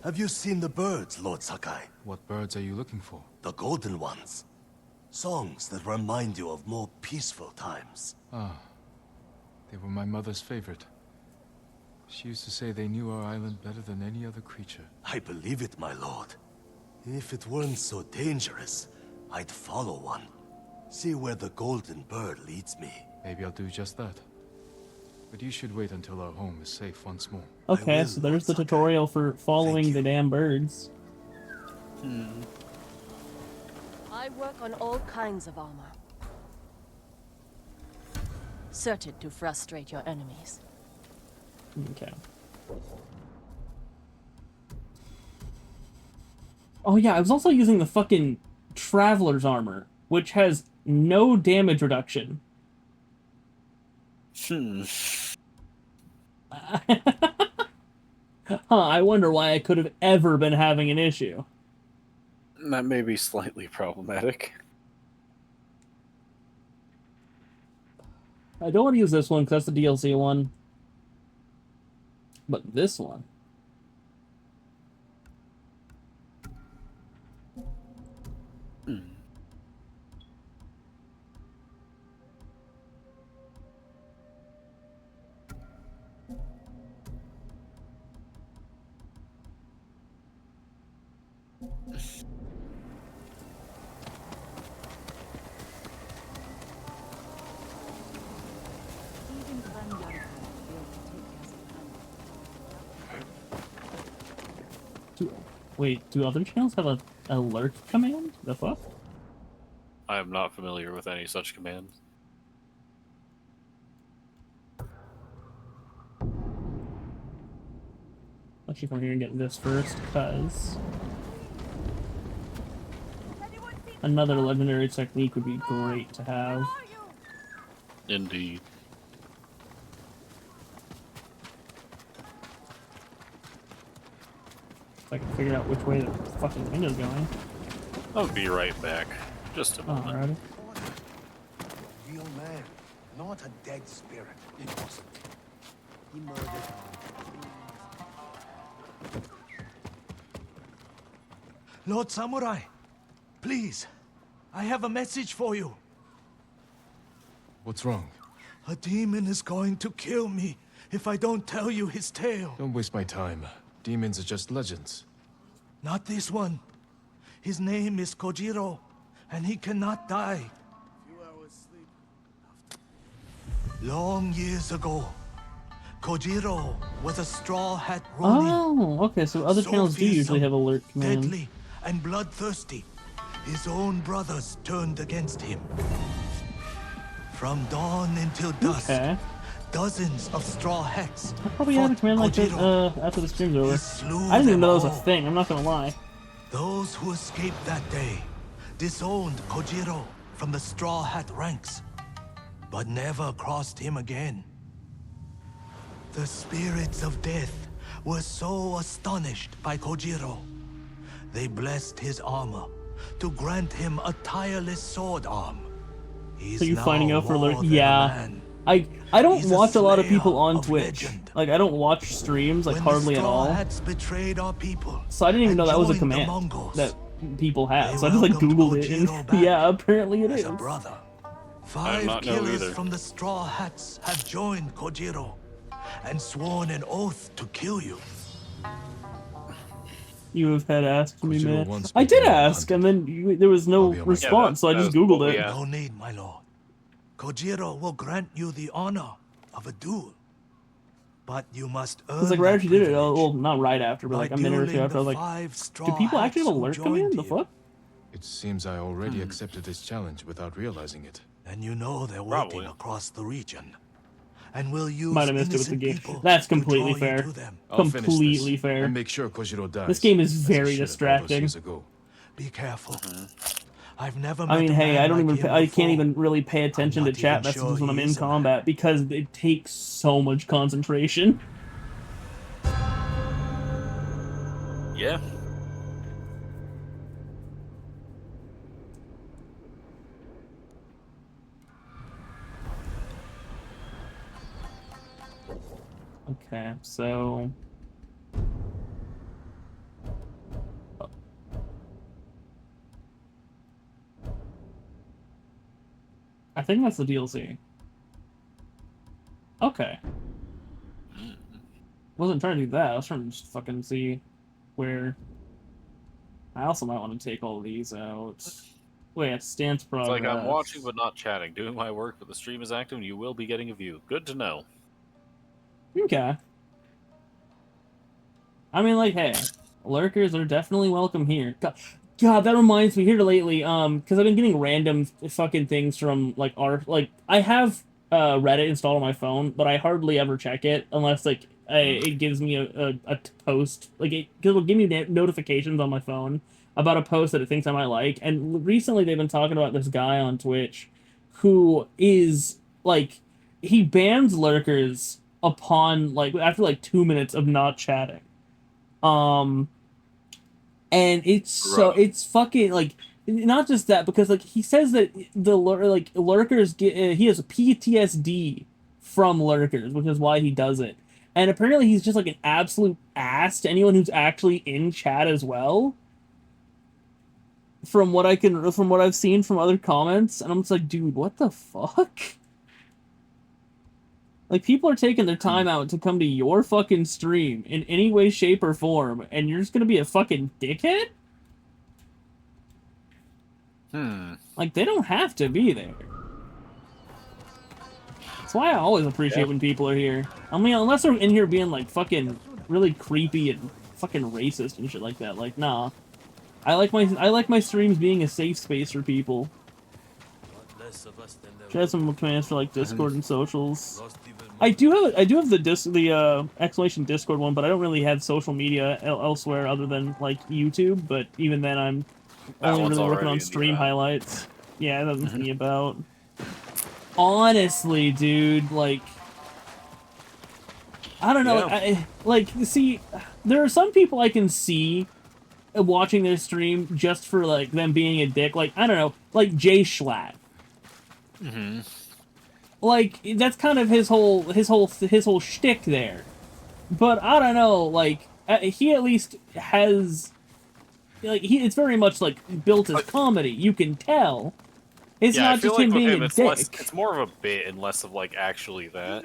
Have you seen the birds, Lord Sakai? What birds are you looking for? The golden ones. Songs that remind you of more peaceful times. Ah, they were my mother's favorite. She used to say they knew our island better than any other creature. I believe it, my lord. If it weren't so dangerous, I'd follow one. See where the golden bird leads me. Maybe I'll do just that. But you should wait until our home is safe once more. Okay, so there's the tutorial for following the damn birds. I work on all kinds of armor. Certain to frustrate your enemies. Okay. Oh yeah, I was also using the fucking Traveler's armor, which has no damage reduction. I wonder why I could have ever been having an issue. That may be slightly problematic. I don't want to use this one because that's the DLC one. But this one. Wait, do other channels have a alert command? The fuck? I am not familiar with any such commands. Let's see if I'm here and get this first, because another legendary technique would be great to have. Indeed. If I can figure out which way the fucking window's going. I'll be right back. Just a moment. Alrighty. Real man, not a dead spirit. Impossible. He murdered. Lord Samurai, please, I have a message for you. What's wrong? A demon is going to kill me if I don't tell you his tale. Don't waste my time. Demons are just legends. Not this one. His name is Kojiro, and he cannot die. Long years ago, Kojiro was a straw hat Ronin. Oh, okay, so other channels do usually have alert commands. Deadly and bloodthirsty. His own brothers turned against him. From dawn until dusk, dozens of straw hats. I probably had a command like this after the stream's over. I didn't even know that was a thing, I'm not gonna lie. Those who escaped that day disowned Kojiro from the straw hat ranks, but never crossed him again. The spirits of death were so astonished by Kojiro, they blessed his armor to grant him a tireless sword arm. So you finding out for alert? Yeah. I don't watch a lot of people on Twitch. Like, I don't watch streams, like, hardly at all. So I didn't even know that was a command that people have. So I just, like, Googled it, and yeah, apparently it is. Five killers from the Straw Hats have joined Kojiro and sworn an oath to kill you. You have had asked me, man. I did ask, and then there was no response, so I just Googled it. No need, my lord. Kojiro will grant you the honor of a duel. But you must earn Because, like, right after you did it, well, not right after, but like a minute or two after, I was like, do people actually have alert command? The fuck? It seems I already accepted this challenge without realizing it. And you know they're waiting across the region. And will use Might have missed it with the game. That's completely fair. Completely fair. And make sure Kojiro dies. This game is very distracting. Be careful. I've never I mean, hey, I don't even. I can't even really pay attention to chat even messages sure when I'm he in is a combat because it takes so much concentration. Yeah. Okay, so. I think that's the DLC. Okay. Wasn't trying to do that. I was trying to just fucking see where. I also might want to take all these out. Wait, stance progress. It's like I'm watching but not chatting, doing my work, but the stream is active and you will be getting a view. Good to know. Okay. I mean, like, hey, Lurkers are definitely welcome here. God, that reminds me here lately, because I've been getting random fucking things from like I have Reddit installed on my phone, but I hardly ever check it unless like it gives me a post, like it'll give me notifications on my phone about a post that it thinks I might like. And recently they've been talking about this guy on Twitch who is like he bans lurkers upon like after like 2 minutes of not chatting. And it's fucking like not just that, because like he says that lurkers get he has a PTSD from lurkers, which is why he does it. And apparently he's just like an absolute ass to anyone who's actually in chat as well. From what I've seen from other comments, and I'm just like, dude, what the fuck? Like, people are taking their time out to come to your fucking stream in any way, shape, or form, and you're just gonna be a fucking dickhead? Like, they don't have to be there. That's why I always appreciate when people are here. I mean, unless they're in here being, like, fucking really creepy and fucking racist and shit like that. Like, nah. I like my streams being a safe space for people. Should have some commands for like Discord and socials. I do have the exclamation Discord one, but I don't really have social media elsewhere other than like YouTube. But even then, I'm only really working on stream highlights. Yeah, that's what I'm about. Honestly, dude, like, I don't know. See, there are some people I can see watching their stream just for like them being a dick. Like, I don't know, like Jay Schlatt. Like, that's kind of his whole shtick there. But I don't know, like he at least has like it's very much like built as comedy. You can tell. It's not just him being a dick. It's more of a bit and less of like actually that.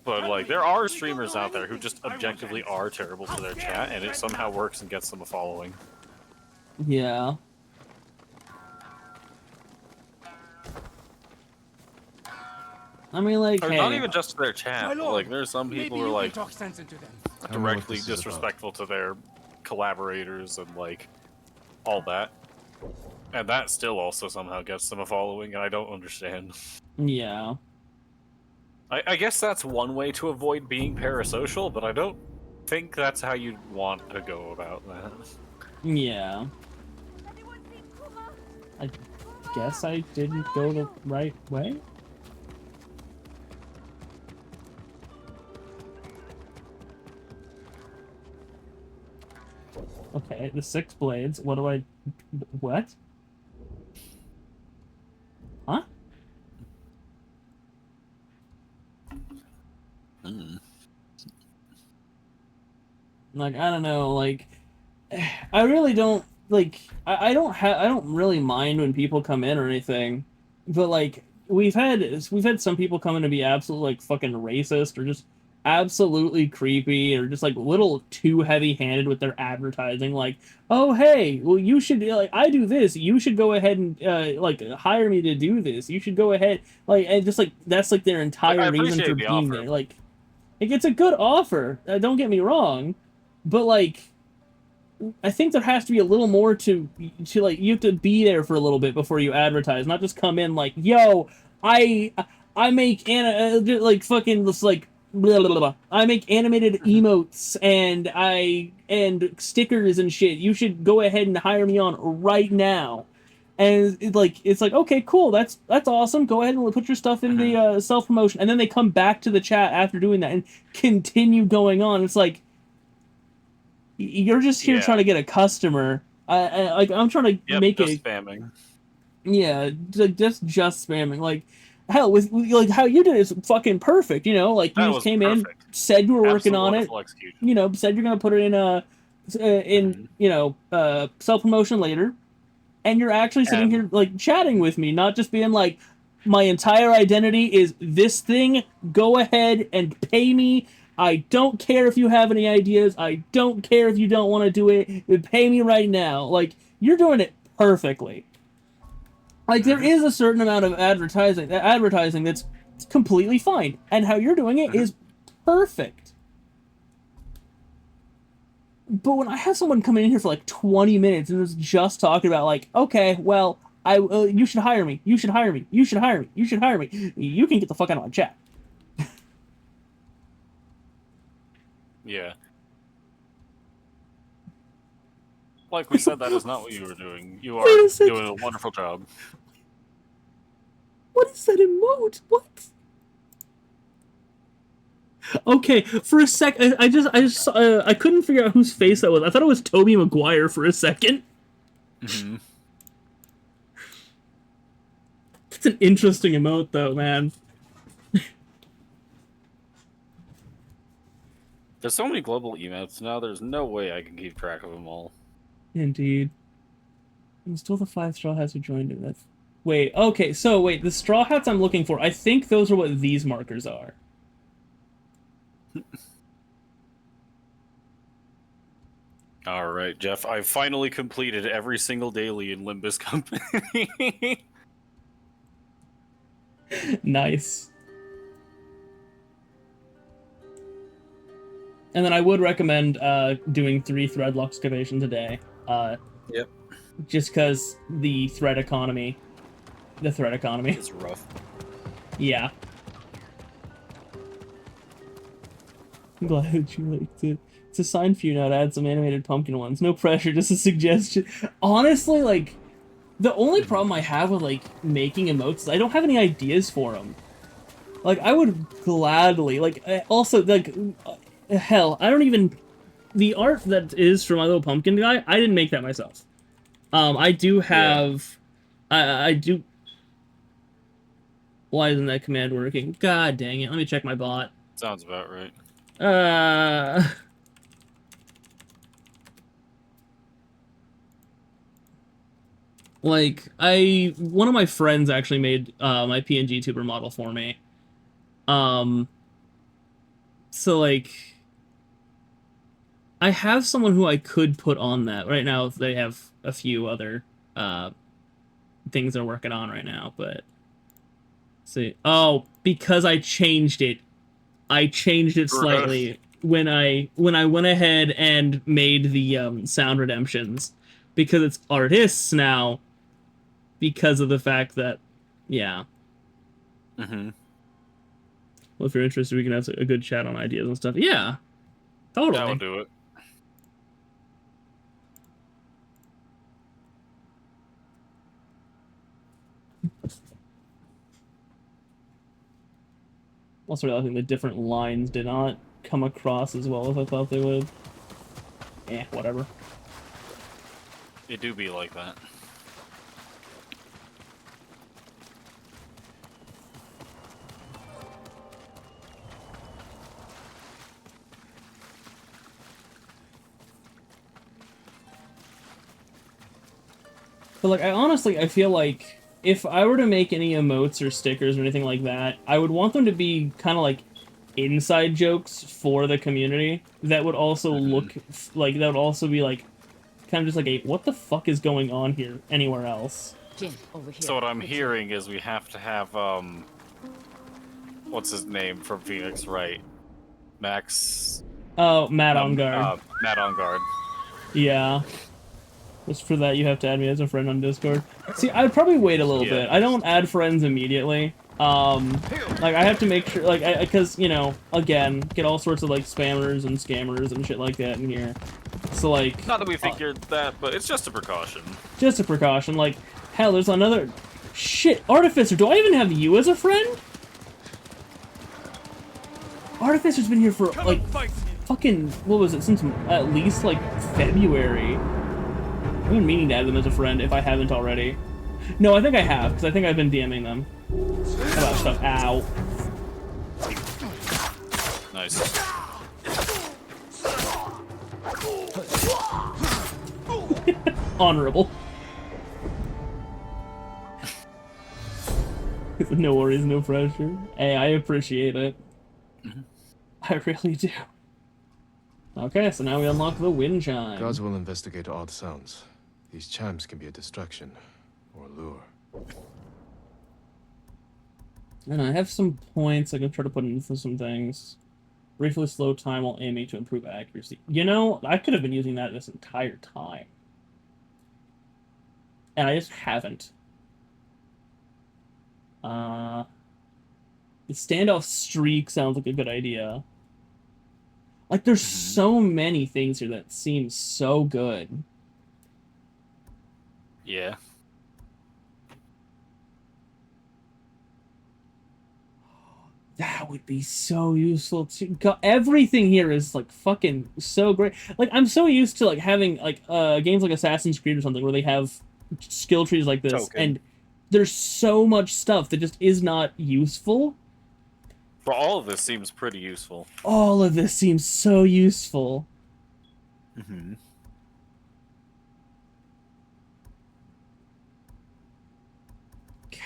But like there are streamers out there who just objectively are terrible to their chat, and it somehow works and gets them a following. Yeah. I mean, like, or hey, not even just to their chat, but like there's some people who are like talk sense into them. directly disrespectful to their collaborators and like all that. And that still also somehow gets them a following, and I don't understand. Yeah. I guess that's one way to avoid being parasocial, but I don't think that's how you'd want to go about that. Yeah. I guess I didn't go the right way? Okay, the 6 blades. What do I... What? Huh? Like, I don't know, like... I really don't, like... I don't really mind when people come in or anything. But, like, we've had some people come in to be absolutely, like, fucking racist or just absolutely creepy or just like a little too heavy-handed with their advertising, like, oh hey, well you should, like, I do this, you should go ahead and like hire me to do this, you should go ahead, like, and just like that's like their entire reason for being there. Like it's a good offer, don't get me wrong, but like I think there has to be a little more to like, you have to be there for a little bit before you advertise, not just come in like, yo, I make like fucking this like blah, blah, blah. I make animated emotes and stickers and shit. You should go ahead and hire me on right now. And it's like okay, cool, that's awesome. Go ahead and put your stuff in the self promotion, and then they come back to the chat after doing that and continue going on. It's like you're just here trying to get a customer. I'm trying to make just spamming. Yeah, just spamming. Like, hell, with like how you did it is fucking perfect. You know, like you just came in, said you were working on it. You know, said you're gonna put it in self promotion later, and you're actually sitting here like chatting with me, not just being like, my entire identity is this thing. Go ahead and pay me. I don't care if you have any ideas. I don't care if you don't want to do it. Pay me right now. Like, you're doing it perfectly. Like, there is a certain amount of advertising that's completely fine, and how you're doing it is perfect. But when I have someone come in here for like 20 minutes and is just talking about like, okay, well, you should hire me. You should hire me. You should hire me. You should hire me. You can get the fuck out of my chat. Yeah. Like we said, that is not what you were doing. You are doing a wonderful job. What is that emote? What? Okay, for a sec, I couldn't figure out whose face that was. I thought it was Tobey Maguire for a second. Mm-hmm. It's an interesting emote, though, man. There's so many global emotes now, there's no way I can keep track of them all. Indeed. And still the 5 Straw Hats who joined in. That's... Wait, okay, so wait, the Straw Hats I'm looking for, I think those are what these markers are. Alright, Jeff, I finally completed every single daily in Limbus Company. Nice. And then I would recommend doing 3 thread excavations a day. Yep. Just because the thread economy. It's rough. Yeah. I'm glad that you liked it. It's a sign for you now to add some animated pumpkin ones. No pressure, just a suggestion. Honestly, like, the only problem I have with, like, making emotes is I don't have any ideas for them. Like, I would gladly, like, also, like, hell, I don't even... The art that is for my little pumpkin guy, I didn't make that myself. I do have... Yeah. I do... Why isn't that command working? God dang it, let me check my bot. Sounds about right. Like, one of my friends actually made, my PNG tuber model for me. So, like, I have someone who I could put on that. Right now, they have a few other, things they're working on right now, but... See. Oh, because I changed it. I changed it slightly when I went ahead and made the sound redemptions, because it's artists now, because of the fact that, yeah. Mm-hmm. Well, if you're interested, we can have a good chat on ideas and stuff. Yeah, totally. That would do it. Also realizing the different lines did not come across as well as I thought they would. Whatever. It do be like that. But, like, I feel like if I were to make any emotes or stickers or anything like that, I would want them to be kind of like inside jokes for the community that would also look like, that would also be like kind of just like a what the fuck is going on here anywhere else. Over here. So what I'm hearing is we have to have what's his name from Phoenix, right? Max. Oh, Matt on guard. Matt on guard. Yeah. Just for that, you have to add me as a friend on Discord. See, I'd probably wait a little bit. I don't add friends immediately. Like, I have to make sure, like, because, you know, again, get all sorts of, like, spammers and scammers and shit like that in here. So, like... Not that we think you're that, but it's just a precaution. Just a precaution. Like, hell, there's another... Shit, Artificer, do I even have you as a friend? Artificer's been here for, like, fucking, what was it, since at least, like, February. I've been meaning to add them as a friend if I haven't already. No, I think I have, because I think I've been DMing them about stuff. Ow. Nice. Honorable. No worries, no pressure. Hey, I appreciate it. I really do. Okay, so now we unlock the wind chime. Gods will investigate odd sounds. These chimes can be a distraction or a lure. And I have some points I can try to put into some things. Briefly slow time while aiming to improve accuracy. You know, I could have been using that this entire time. And I just haven't. The standoff streak sounds like a good idea. Like, there's so many things here that seem so good. Yeah. That would be so useful too. Everything here is like fucking so great. Like, I'm so used to like having like games like Assassin's Creed or something where they have skill trees like this, and there's so much stuff that just is not useful. For all of this seems pretty useful. All of this seems so useful. Mm-hmm.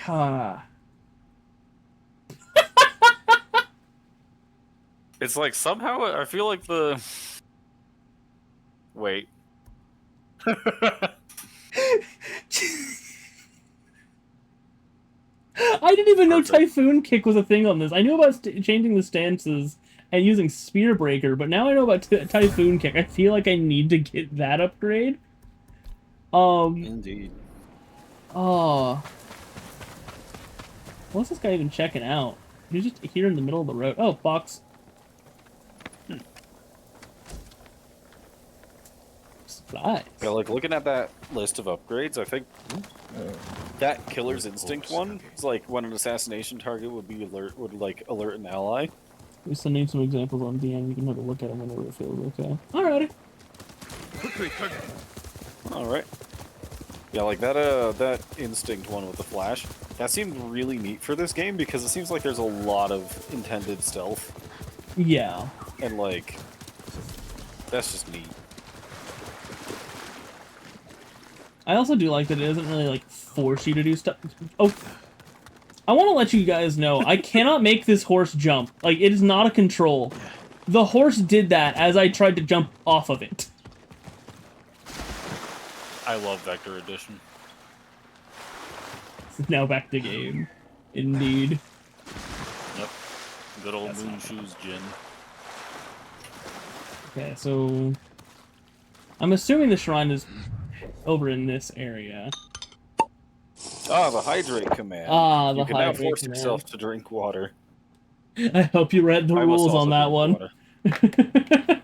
God. It's like somehow I feel like the... Wait. I didn't even know Typhoon Kick was a thing on this. I knew about changing the stances and using Spear Breaker, but now I know about Typhoon Kick. I feel like I need to get that upgrade. Indeed. Oh. What's this guy even checking out? He's just here in the middle of the road. Oh, box. Supplies. Yeah, like looking at that list of upgrades, I think that Killer's Instinct one is like when an assassination target would alert an ally. We still need some examples on DM. You can have a look at them whenever it feels okay. Alrighty. Alright. Yeah, like that that Instinct one with the flash. That seemed really neat for this game because it seems like there's a lot of intended stealth. Yeah. And like that's just neat. I also do like that it doesn't really like force you to do stuff. Oh, I want to let you guys know I cannot make this horse jump. Like, it is not a control. The horse did that as I tried to jump off of it. I love Vector Edition. Now back to game. Indeed. Yep. Good old Moon Shoes Jin. Okay, so I'm assuming the shrine is over in this area. Ah, the hydrate command. Ah, the you can now hydrate force command. yourself to drink water. I hope you read the I must rules on also that drink one. water.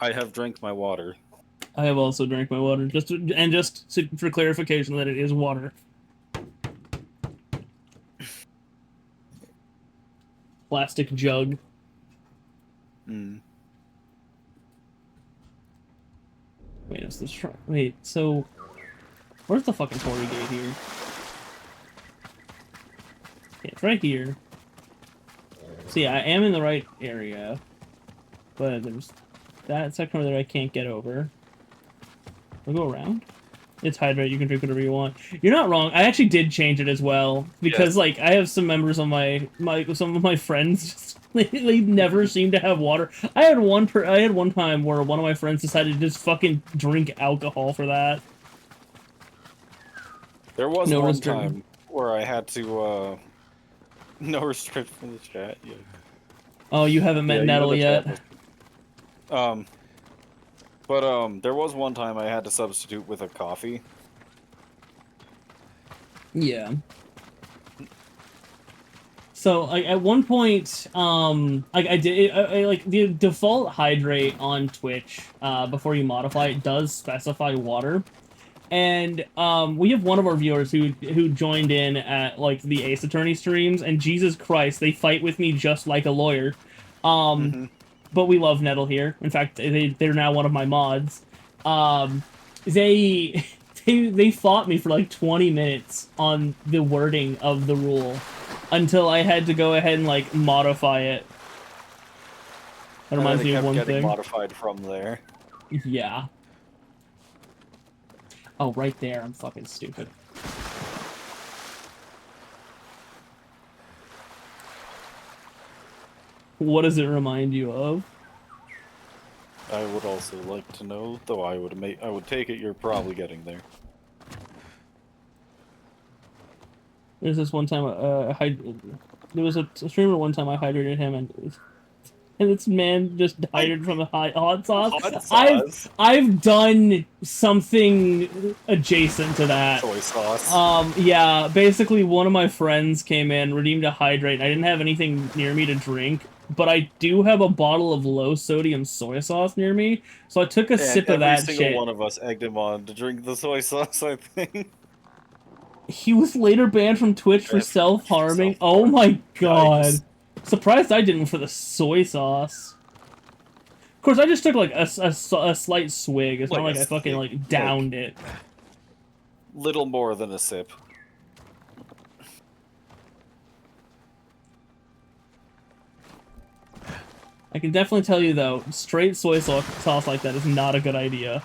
I have drank my water. I have also drank my water, just for clarification that it is water. Plastic jug. Mm. Wait, is this wait, so where's the fucking Torii gate here? Okay, it's right here. See, I am in the right area, but there's that section over there I can't get over. I'll go around. It's hydrate, you can drink whatever you want. You're not wrong. I actually did change it as well because like I have some members on some of my friends just they never seem to have water. I had one time where one of my friends decided to just fucking drink alcohol for that. There was No one restriction. time where I had to no restriction in the chat. Yeah. Oh, you haven't met Nettle yet? There was one time I had to substitute with a coffee. Yeah. So, like, at one point, like, like, the default hydrate on Twitch, before you modify it, does specify water. And, we have one of our viewers who joined in at, like, the Ace Attorney streams, and Jesus Christ, they fight with me just like a lawyer. But we love Nettle here. In fact, they're now one of my mods. They fought me for like 20 minutes on the wording of the rule until I had to go ahead and like modify it. That reminds me of one thing. Modified from there. Yeah. Oh, right there. I'm fucking stupid. What does it remind you of? I would also like to know, though I would take it you're probably getting there. There's this one time there was a streamer one time I hydrated him and this man just died from the hot sauce. Hot sauce? I've done something adjacent to that. Soy sauce. Yeah, basically one of my friends came in, redeemed a hydrate, and I didn't have anything near me to drink, but I do have a bottle of low sodium soy sauce near me, so I took a sip of that shit. Every single one of us egged him on to drink the soy sauce, I think. He was later banned from Twitch for self-harming. Oh my god. Nice. Surprised I didn't for the soy sauce. Of course, I just took like a slight swig. It's not like I fucking like downed it. Little more than a sip. I can definitely tell you though, straight soy sauce like that is not a good idea.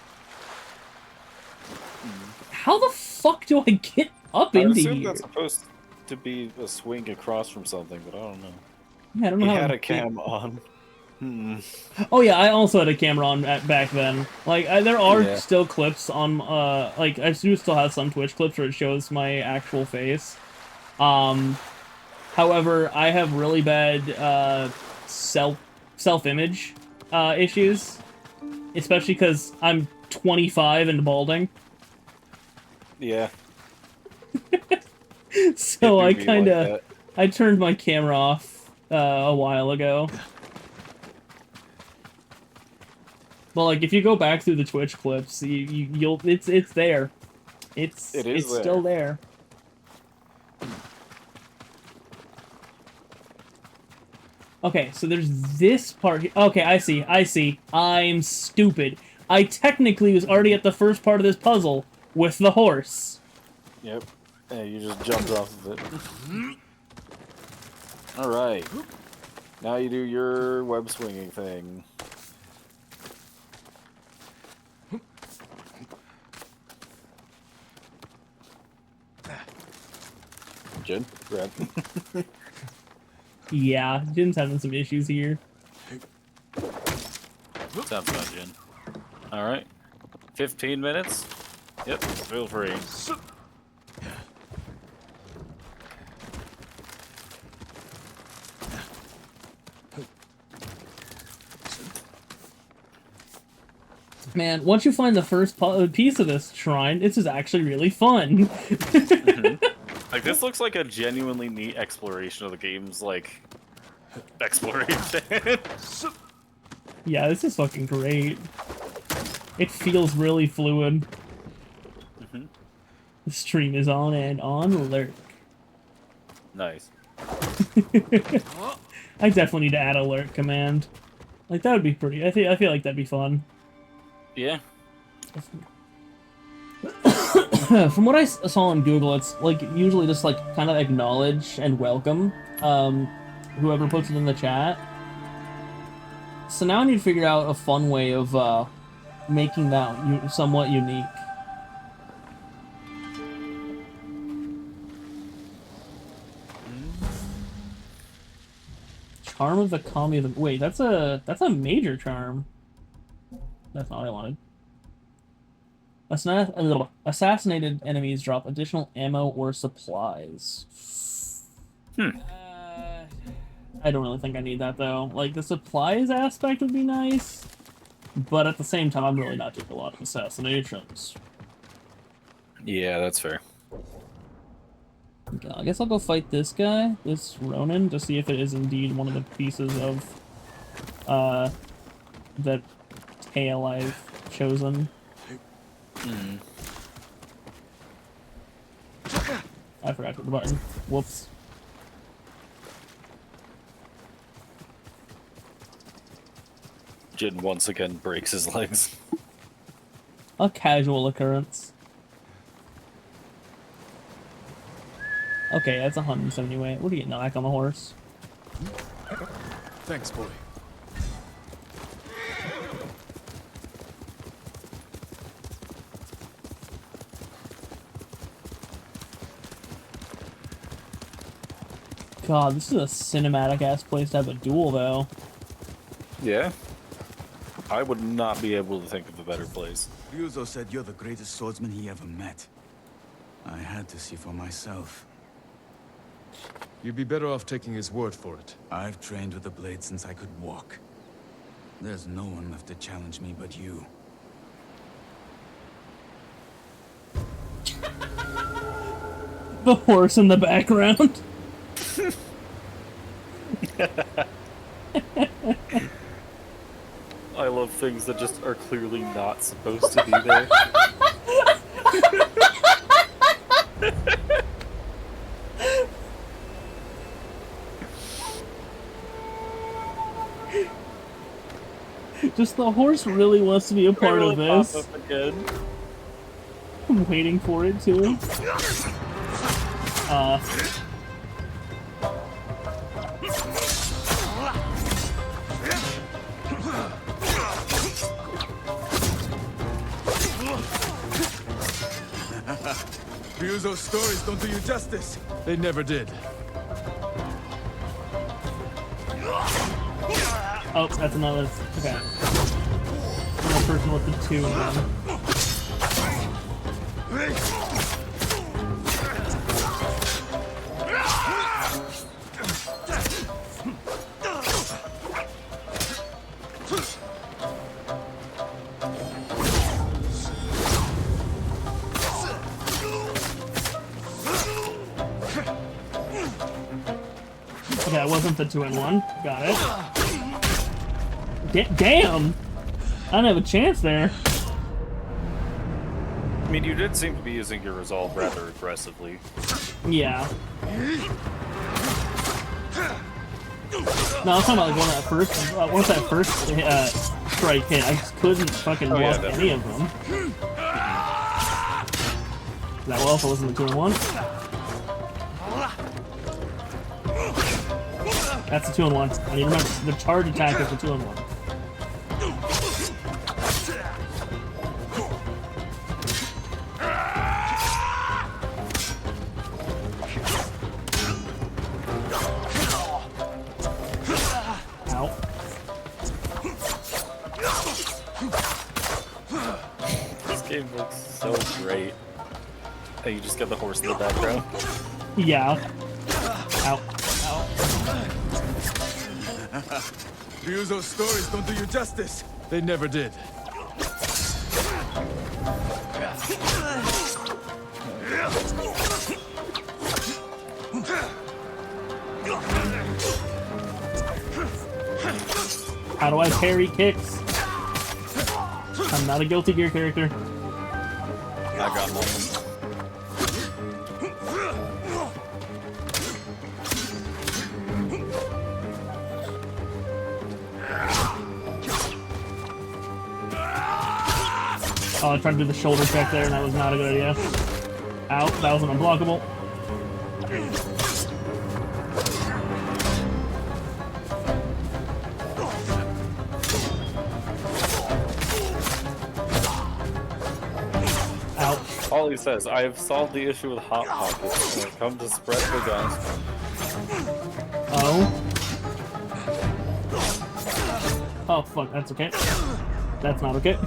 How the fuck do I get up into assume here? that's supposed to be a swing across from something, but I don't know. Yeah, I don't know he how had to a cam on. Oh yeah, I also had a camera on back then. Like, there are Yeah. still clips on, like, I do still have some Twitch clips where it shows my actual face. However, I have really bad, self-image, issues. Especially because I'm 25 and balding. Yeah. So I It do be kinda, like that. I turned my camera off, a while ago. Well, like, if you go back through the Twitch clips, you'll it's there. It's there. still there. Okay, so there's this part here. Okay, I see. I'm stupid. I technically was already at the first part of this puzzle with the horse. Yep. Yeah, you just jumped off of it. Alright. Now you do your web swinging thing. Jin, grab. Yeah, Jin's having some issues here. Sounds fun, Jin. Alright. 15 minutes? Yep, feel free. Man, once you find the first piece of this shrine, this is actually really fun. Like, this looks like a genuinely neat exploration of the game's, like, exploration. Yeah, this is fucking great. It feels really fluid. The stream is on and on lurk. Nice. I definitely need to add a lurk command. Like, that would be pretty. I feel like that'd be fun. Yeah. From what I saw on Google, it's like usually just like kind of acknowledge and welcome whoever puts it in the chat. So now I need to figure out a fun way of making that somewhat unique. Charm of the Kami of the... Wait, that's a major charm. That's not what I wanted. Assassinated enemies drop additional ammo or supplies. I don't really think I need that, though. Like, the supplies aspect would be nice, but at the same time, I'm really not doing a lot of assassinations. Yeah, that's fair. Okay, I guess I'll go fight this guy, this Ronin, to see if it is indeed one of the pieces of that tail I've chosen. I forgot to hit the button. Whoops. Jin once again breaks his legs. A casual occurrence. Okay, that's 170 weight. What are you getting back on the horse? Thanks, boy. God, this is a cinematic-ass place to have a duel, though. Yeah. I would not be able to think of a better place. Ryuzo said you're the greatest swordsman he ever met. I had to see for myself. You'd be better off taking his word for it. I've trained with the blade since I could walk. There's no one left to challenge me but you. The horse in the background. I love things that just are clearly not supposed to be there. Just the horse really wants to be a part of this. Pop up again. I'm waiting for it to. Ryuzo's stories don't do you justice. They never did. Oh, that's another. Okay. Another person with the 2 again. Okay, that wasn't the 2-in-1. Got it. Damn! I don't have a chance there. I mean, you did seem to be using your resolve rather aggressively. Yeah. No, I was talking about like once that first strike hit, I just couldn't fucking block any of them. That also wasn't the 2-in-1. That's the 2-in-1. I need to remember, the charge attack is the 2-in-1. Ow. This game looks so great. And you just got the horse in the background. Yeah. Ow. Ow. Ryuzo's stories don't do you justice. They never did. How do I parry kicks? I'm not a Guilty Gear character. I got nothing. Oh, I tried to do the shoulder check there, and that was not a good idea. Ow, that was an unblockable. Ow. All he says, I have solved the issue with Hot Pockets. When it comes to spread the gospel. Oh. Oh, fuck, that's okay. That's not okay.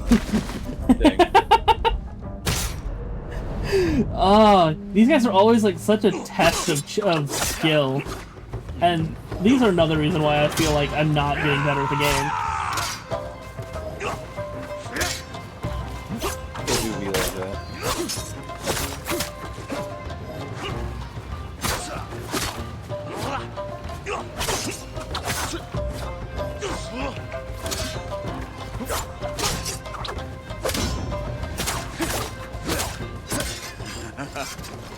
Oh, these guys are always like such a test of skill. And these are another reason why I feel like I'm not getting better at the game. They do be like that.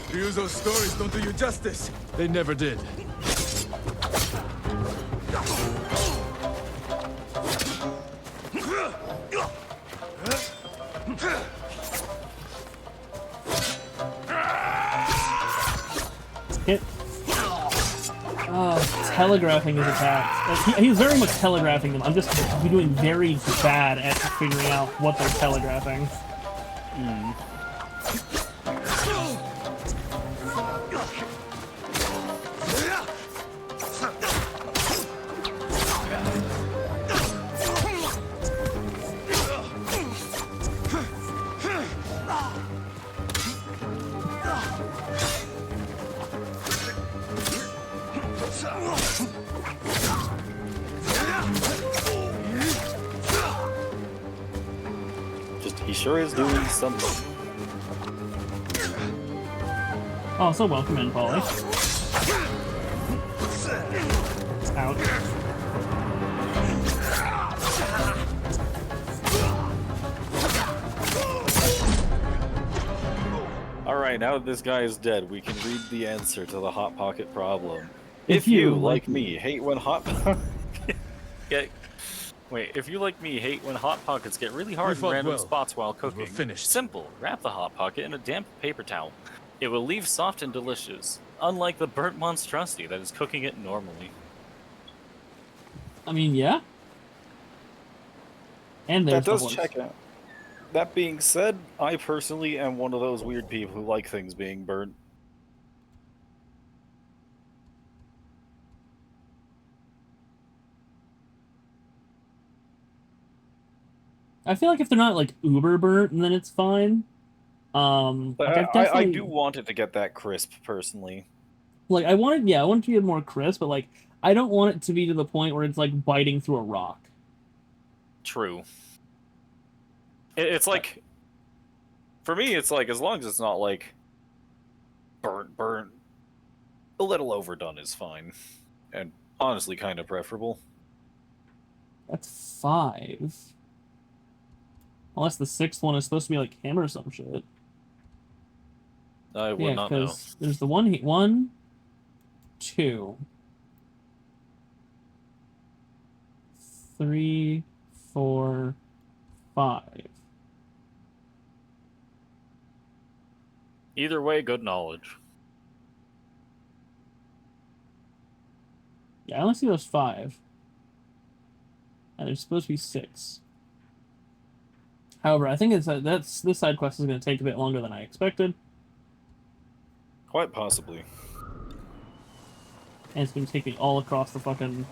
Ryuzo's stories don't do you justice. They never did. Hit. Oh, telegraphing his attacks. He's very much telegraphing them. I'm just doing very bad at figuring out what they're telegraphing. sure is doing something. Oh, so welcome in, Polly. Ouch. Alright, now that this guy is dead, we can read the answer to the Hot Pocket problem. If you, like me, hate when Hot Pockets if you like me hate when Hot Pockets get really hard in random spots while cooking, finished. Simple. Wrap the Hot Pocket in a damp paper towel. It will leave soft and delicious, unlike the burnt monstrosity that is cooking it normally. I mean, yeah. And there's that does check out. That being said, I personally am one of those weird people who like things being burnt. I feel like if they're not like uber burnt, then it's fine. Like I do want it to get that crisp, personally. Like I want it to get more crisp, but like I don't want it to be to the point where it's like biting through a rock. True. It's like, for me, it's like as long as it's not like burnt, a little overdone is fine, and honestly, kind of preferable. That's 5. Unless the 6th one is supposed to be like him or some shit. I would not know. There's the 1, 2, 3, 4, 5. Either way, good knowledge. Yeah, I only see those 5. And there's supposed to be 6. However, I think this side quest is going to take a bit longer than I expected. Quite possibly. And it's going to take me all across the fucking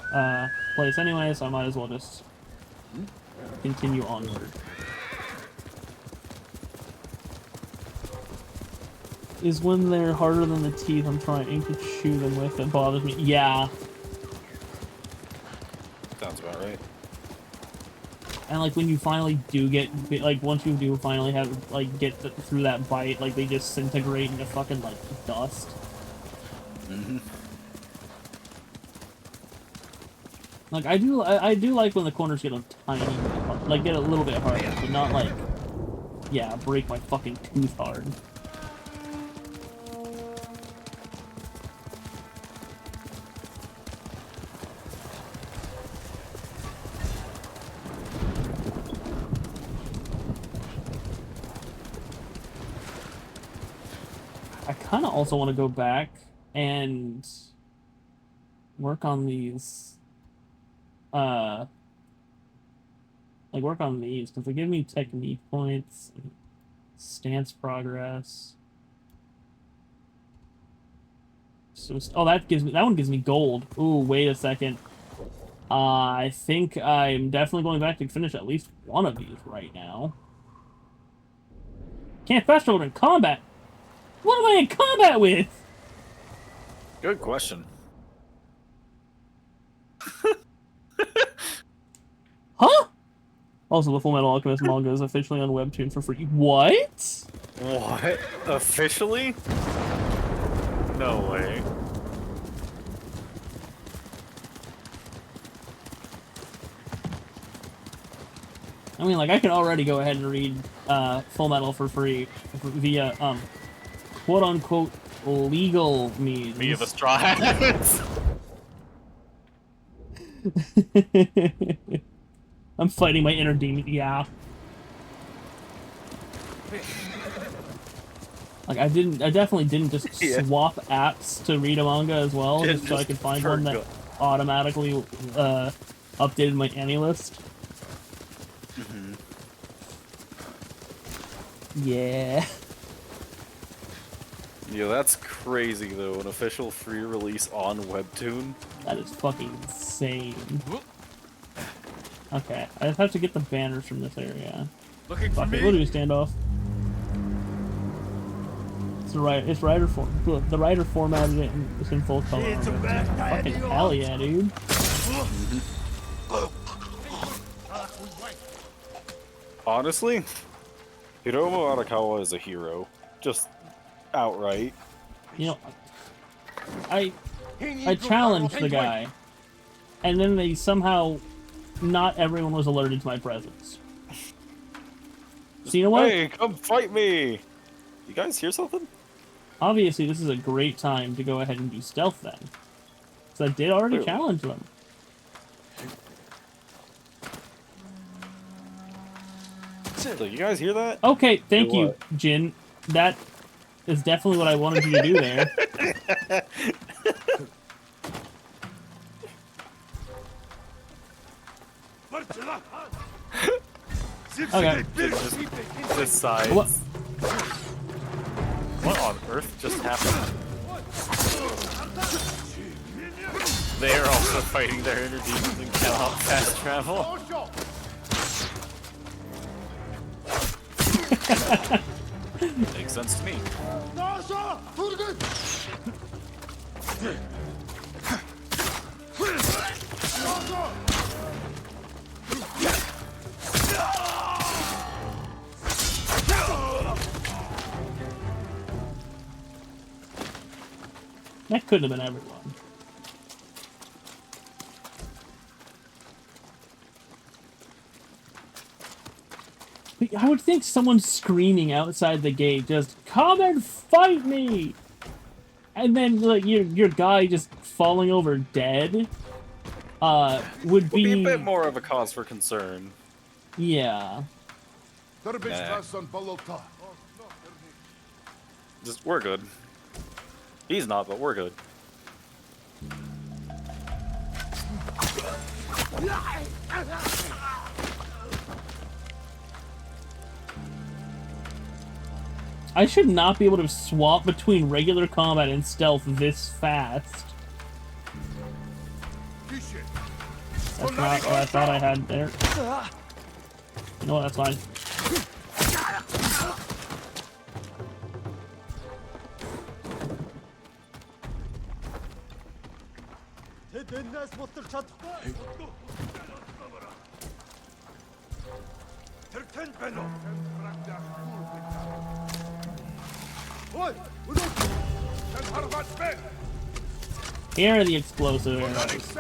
place anyway, so I might as well just continue onward. Is when they're harder than the teeth I'm trying to chew them with that bothers me. Yeah. Sounds about right. And like when you finally do get, like once you do finally have, like get through that bite, like they just disintegrate into fucking like dust. Mm-hmm. Like I do like when the corners get a tiny bit hard, like get a little bit harder, but not like, yeah, break my fucking tooth hard. I kind of also want to go back and work on these, because they give me technique points, and stance progress. So, oh, that one gives me gold. Ooh, wait a second. I think I'm definitely going back to finish at least one of these right now. Can't fast travel in combat. What am I in combat with? Good question. Huh? Also, the Full Metal Alchemist manga is officially on Webtoon for free. What? What? Officially? No way. I mean, like, I can already go ahead and read Full Metal for free via, quote-unquote, legal means. Via the Straw Hats. I'm fighting my inner demon, yeah. Like, I definitely didn't just swap apps to read a manga as well, just so I could find one that automatically updated my AniList. Mm-hmm. Yeah. Yeah, that's crazy though. An official free release on Webtoon. That is fucking insane. Okay, I just have to get the banners from this area. Looking for me? We'll do a standoff. It's writer form. Look, the writer formatted it and it's in full color. Fucking hell yeah, dude. Honestly, Hiromu Arakawa is a hero. Just outright. You know, I challenged the guy, and then they somehow, not everyone was alerted to my presence. So you know what? Hey, come fight me! You guys hear something? Obviously, this is a great time to go ahead and do stealth then. So I did already challenge them. So you guys hear that? Okay, thank you, Jin. That is definitely what I wanted you to do there. Okay. Just decides. What on earth just happened? They are also fighting their inner demons and cannot fast travel. Makes sense to me. That couldn't have been everyone. But I would think someone screaming outside the gate, just come and fight me, and then like your guy just falling over dead, would be a bit more of a cause for concern. Yeah. Just we're good. He's not, but we're good. I should not be able to swap between regular combat and stealth this fast. That's not what I thought I had there. You know what, that's fine. Here are the explosive arrows.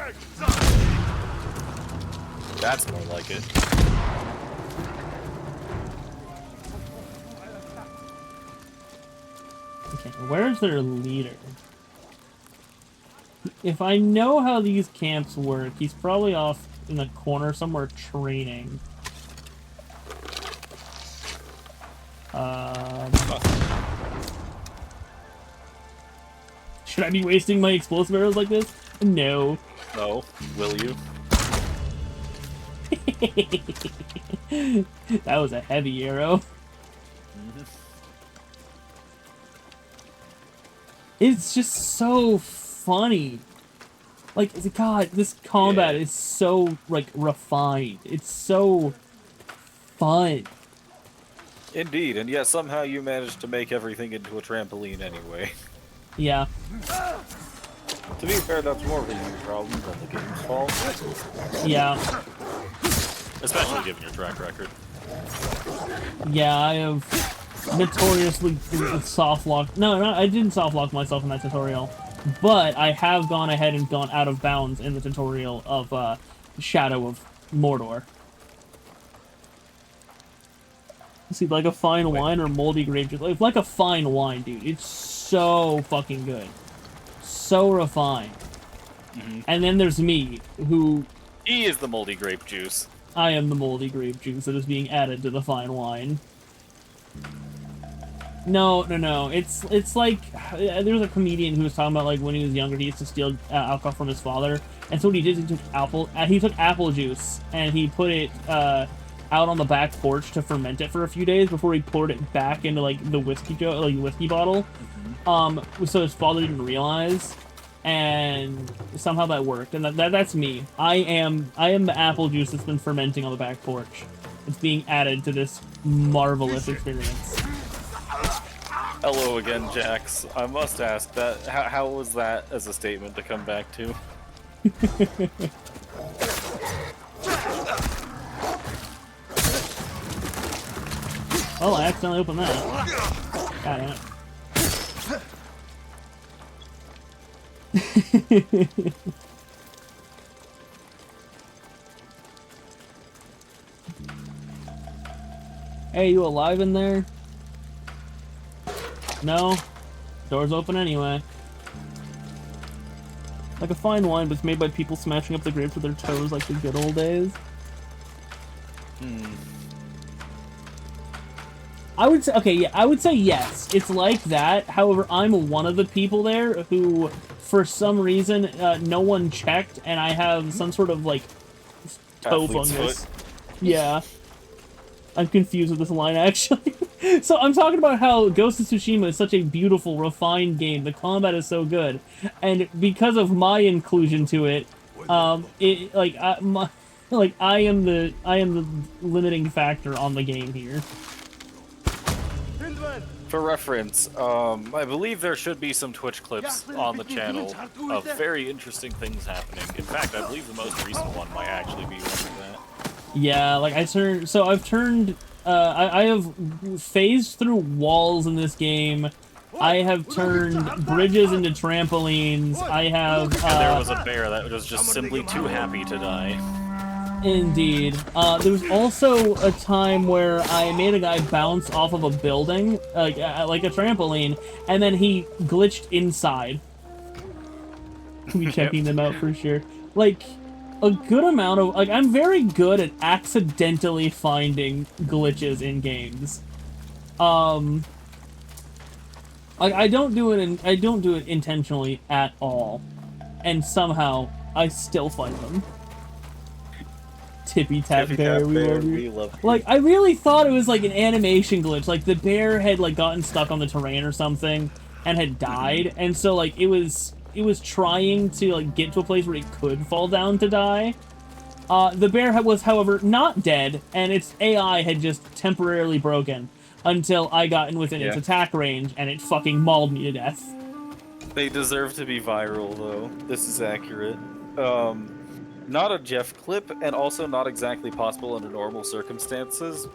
That's more like it. Okay, where's their leader? If I know how these camps work, he's probably off in the corner somewhere training. Should I be wasting my explosive arrows like this? No. No. Will you? That was a heavy arrow. It's just so funny. Like, God, this combat is so, like, refined. It's so fun. Indeed, and yet somehow you managed to make everything into a trampoline anyway. Yeah. To be fair, that's more of a you problem than the game's fault. Yeah. Especially given your track record. Yeah, I have notoriously soft-locked... No, I didn't soft-lock myself in that tutorial. But I have gone ahead and gone out of bounds in the tutorial of Shadow of Mordor. See, like a fine wine or moldy grape juice. Like a fine wine, dude. It's so fucking good. So refined. And then there's me, who... He is the moldy grape juice. I am the moldy grape juice that is being added to the fine wine. No. It's like... There's a comedian who was talking about, like, when he was younger, he used to steal alcohol from his father. And so what he did is he took apple juice, and he put it out on the back porch to ferment it for a few days before he poured it back into, like, the whiskey bottle. So his father didn't realize, and somehow that worked. And that's me. I am the apple juice that's been fermenting on the back porch. It's being added to this marvelous experience. Hello again, Jax. I must ask that. How was that as a statement to come back to? Oh, I accidentally opened that. God damn it. Hey, you alive in there? No? Door's open anyway. Like a fine wine, but it's made by people smashing up the grapes with their toes like the good old days. I would say, okay, yeah, I would say yes. It's like that. However, I'm one of the people there who, for some reason, no one checked, and I have some sort of, like, toe Athlete's fungus. foot. Yeah. I'm confused with this line, actually. So I'm talking about how Ghost of Tsushima is such a beautiful, refined game. The combat is so good. And because of my inclusion to it, like, I am the limiting factor on the game here. For reference, I believe there should be some Twitch clips on the channel of very interesting things happening. In fact, I believe the most recent one might actually be one of that. Yeah, like I've turned, I have phased through walls in this game. I have turned bridges into trampolines. I have, And there was a bear that was just simply too happy to die. Indeed. There was also a time where I made a guy bounce off of a building, like a trampoline, and then he glitched inside. Be checking them out for sure. Like, a good amount of, like, I'm very good at accidentally finding glitches in games. Like, I don't do it intentionally at all. And somehow, I still find them. Tippy Tap Bear, we love you. Like, I really thought it was like an animation glitch. Like, the bear had, like, gotten stuck on the terrain or something and had died. And so, like, it was trying to, like, get to a place where it could fall down to die. The bear was, however, not dead, and its AI had just temporarily broken until I got in within its attack range, and it fucking mauled me to death. They deserve to be viral, though. This is accurate. Not a Jeff clip, and also not exactly possible under normal circumstances,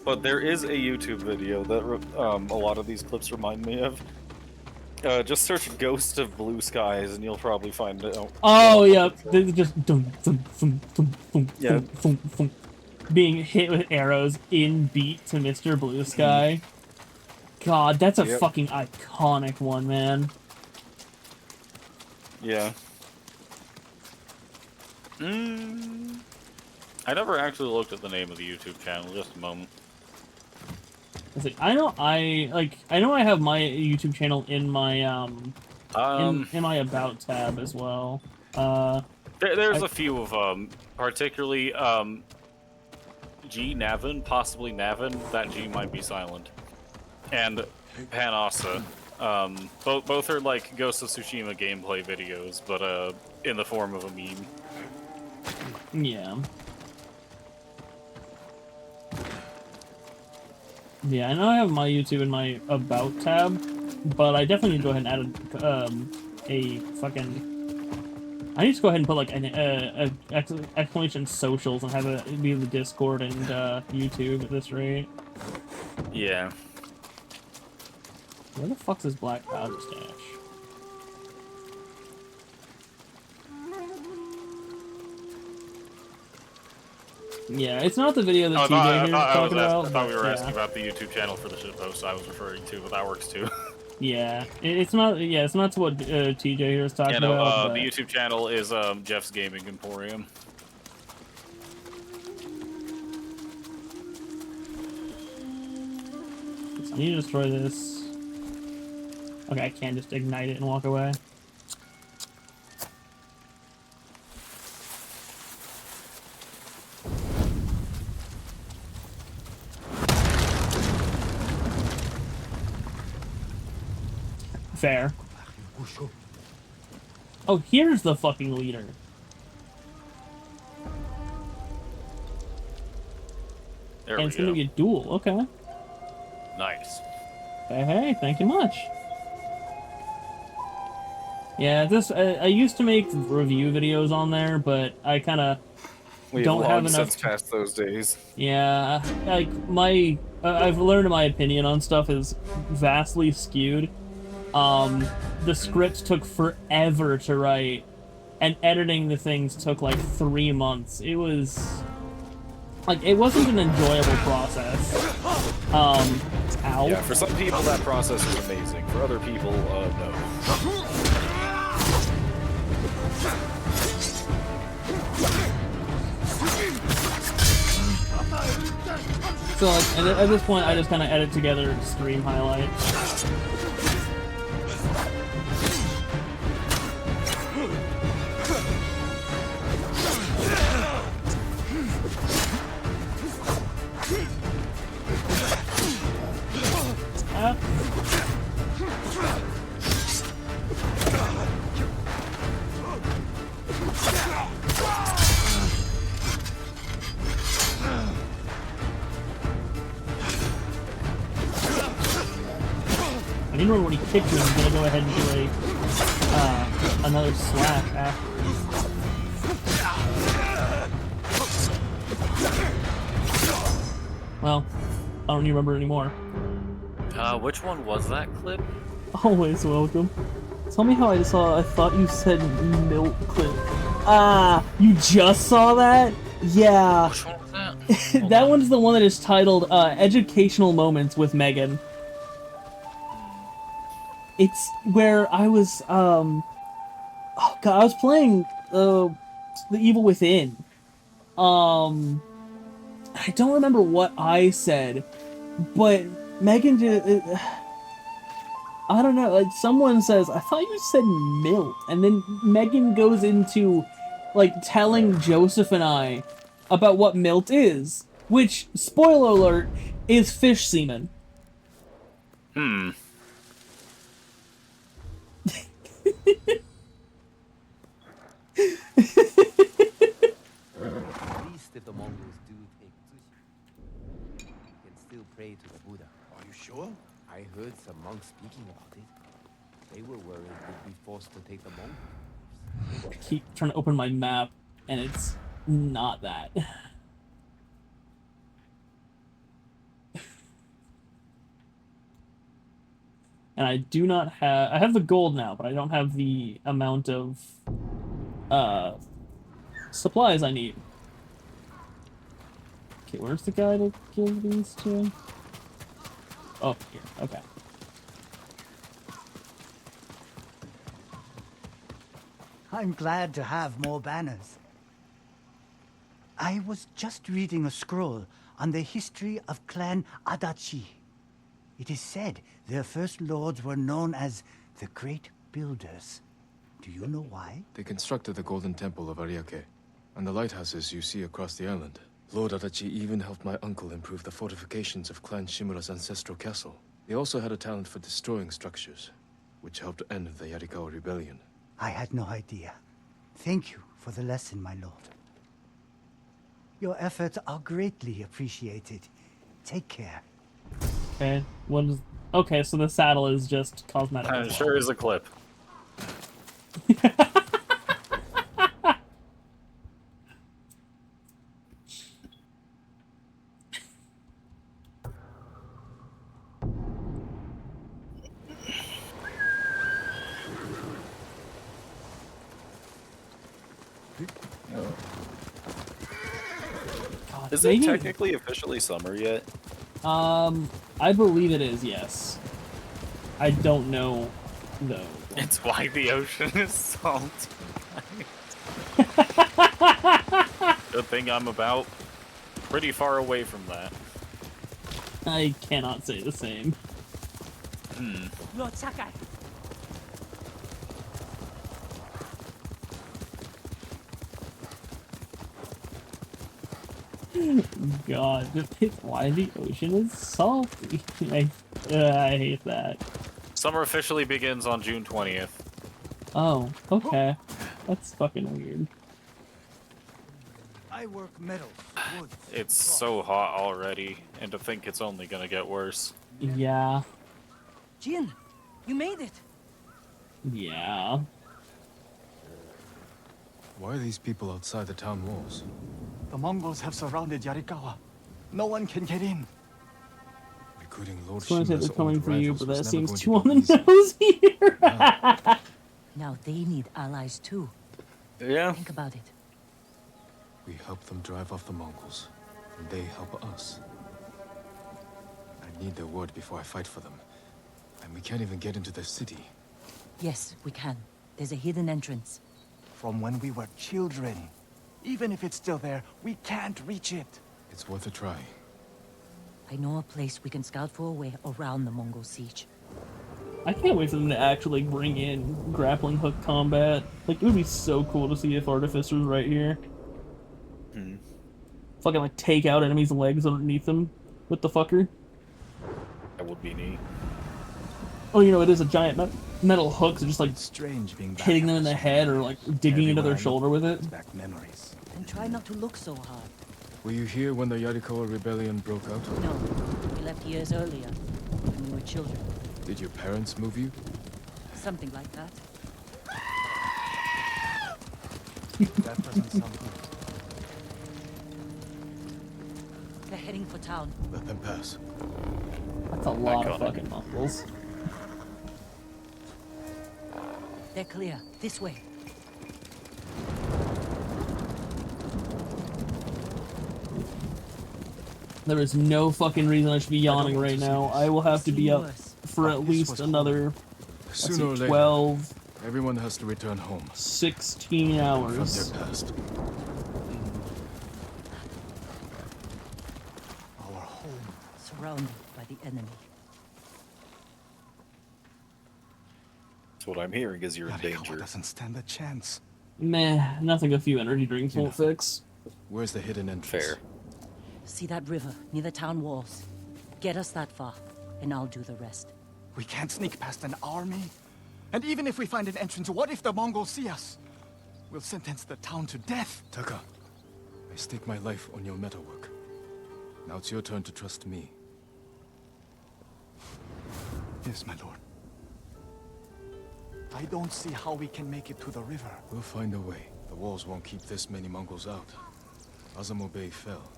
but there is a YouTube video that a lot of these clips remind me of. Just search Ghost of Blue Skies, and you'll probably find it. Oh, yeah, they just Yeah. being hit with arrows in beat to Mr. Blue Sky. God, that's a fucking iconic one, man. Yeah. I never actually looked at the name of the YouTube channel. Just a moment. I know I have my YouTube channel in my in my about tab as well. There's a few of them, particularly G Navin, possibly Navin. That G might be silent, and Panasa. Both are like Ghost of Tsushima gameplay videos, but in the form of a meme. Yeah. Yeah, I know I have my YouTube in my About tab, but I definitely need to go ahead and add a fucking... I need to go ahead and put, like, an exclamation socials and have it be the Discord and YouTube at this rate. Yeah. Where the fuck's this black powder stash? Yeah, it's not the video that TJ here is talking about. I thought we were asking about the YouTube channel for the shitpost I was referring to, but that works too. Yeah, it's not. Yeah, it's not to what TJ here is talking about. The YouTube channel is Jeff's Gaming Emporium. So I need to destroy this. Okay, I can't just ignite it and walk away. Fair. Oh, here's the fucking leader. There and we it's gonna be a duel. Okay. Nice. Hey, thank you much. Yeah, this I used to make review videos on there, but I kind of We don't have have long enough. since passed those days. Yeah, like I've learned my opinion on stuff is vastly skewed. The script took forever to write, and editing the things took like 3 months. It was like it wasn't an enjoyable process. Ow. Yeah, for some people that process is amazing. For other people, no. So like, at this point, I just kind of edit together stream highlights. I didn't remember when he kicked me. I'm gonna go ahead and do a another slash after. Well, I don't even remember anymore. Which one was that clip? Always welcome. Tell me how I thought you said milk clip. Ah, you just saw that? Yeah. Which one was that? That one's the one that is titled Educational Moments with Megan. It's where I was, oh god, I was playing, The Evil Within. I don't remember what I said, but Megan I don't know, like, someone says, I thought you said milt, and then Megan goes into, like, telling Joseph and I about what milt is, which, spoiler alert, is fish semen. Hmm. At least if the Mongols do take Tsushima, you can still pray to the Buddha. Are you sure? I heard some monks speaking about it. They were worried they'd be forced to take the Mongols. I keep trying to open my map, and it's not that. And I do not have... I have the gold now, but I don't have the amount of supplies I need. Okay, where's the guy to give these to? Oh, here. Okay. I'm glad to have more banners. I was just reading a scroll on the history of Clan Adachi. It is said their first lords were known as the Great Builders. Do you know why? They constructed the Golden Temple of Ariake, and the lighthouses you see across the island. Lord Adachi even helped my uncle improve the fortifications of Clan Shimura's ancestral castle. He also had a talent for destroying structures, which helped end the Yarikawa rebellion. I had no idea. Thank you for the lesson, my lord. Your efforts are greatly appreciated. Take care. Okay, what is... Okay, so the saddle is just cosmetic. It sure is a clip. God, Is it technically officially summer yet? I believe it is, yes. I don't know, though. It's why the ocean is salty. Good thing I'm about pretty far away from that. I cannot say the same. Lord Sakai. God, it's why the ocean is salty. I hate that. Summer officially begins on June 20th. Oh, okay. That's fucking weird. I work metals, wood. It's so hot already, and to think it's only gonna get worse. Yeah. Jin, you made it. Yeah. Why are these people outside the town walls? The Mongols have surrounded Yarikawa. No one can get in. Recruiting Lord I was going to say Shima's they're coming old for you, rivals but was that never seems going to too be on the easy. nose here. Now they need allies too. Yeah. Think about it. We help them drive off the Mongols, and they help us. I need their word before I fight for them. And we can't even get into their city. Yes, we can. There's a hidden entrance. From when we were children. Even if it's still there, we can't reach it. It's worth a try. I know a place we can scout for a way around the Mongol siege. I can't wait for them to actually bring in grappling hook combat. Like, it would be so cool to see if Artificer's right here. Fucking, like, take out enemies' legs underneath them with the fucker. That would be neat. Oh, you know, it is a giant metal hook, so just, like, strange being hitting them in the head or, like, digging into their Everywhere I shoulder look, with it. brings back memories. And try not to look so hard. Were you here when the Yarikawa rebellion broke out? No, we left years earlier, when we were children. Did your parents move you? Something like that. That doesn't sound good. They're heading for town. Let them pass. That's a lot of fucking Mongols. They're clear. This way. There is no fucking reason I should be yawning right now. I will have to be up for at least another Sooner or later, 12, everyone has to return home. 16 hours. From their past. Our home. Surrounded by the enemy. So what I'm hearing is you're in Yarikawa danger. doesn't stand a chance. Meh, nothing a few energy drinks won't fix. Where's the hidden entrance? Fair. See that river near the town walls? Get us that far, and I'll do the rest. We can't sneak past an army. And even if we find an entrance, what if the Mongols see us? We'll sentence the town to death. Taka, I stake my life on your metalwork. Now it's your turn to trust me. Yes, my lord. I don't see how we can make it to the river. We'll find a way. The walls won't keep this many Mongols out. Azamo Bay fell.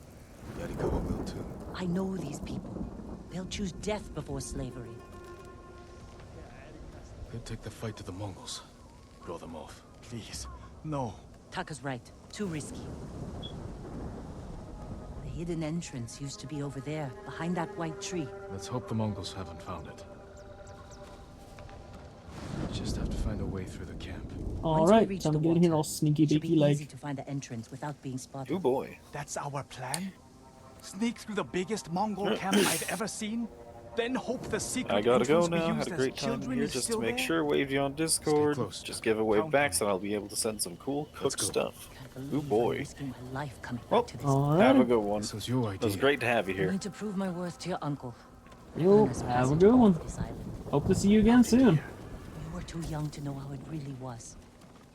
Yarikawa will too. I know these people. They'll choose death before slavery. They'll take the fight to the Mongols. Draw them off. Please, no. Taka's right. Too risky. The hidden entrance used to be over there, behind that white tree. Let's hope the Mongols haven't found it. We just have to find a way through the camp. Alright, time to get in here all sneaky Should be beaky like. easy to find the entrance without being spotted. Oh boy. That's our plan? Sneak through the biggest Mongol camp I've ever seen? Then hope the secret I gotta go entrance we now. used Had a as great time children here is just to still make there? sure. Waved you on Discord. close. Just give a wave Count back, so I'll be able to send some cool cooked stuff. Oh boy. Risking my life coming Well, back to this. have a good one. This was your idea. It was great to have you I here. need to prove my worth to your uncle. Yo, Earn us have a passage good one. off this island. Hope to see you again soon. We were too young to know how it really was.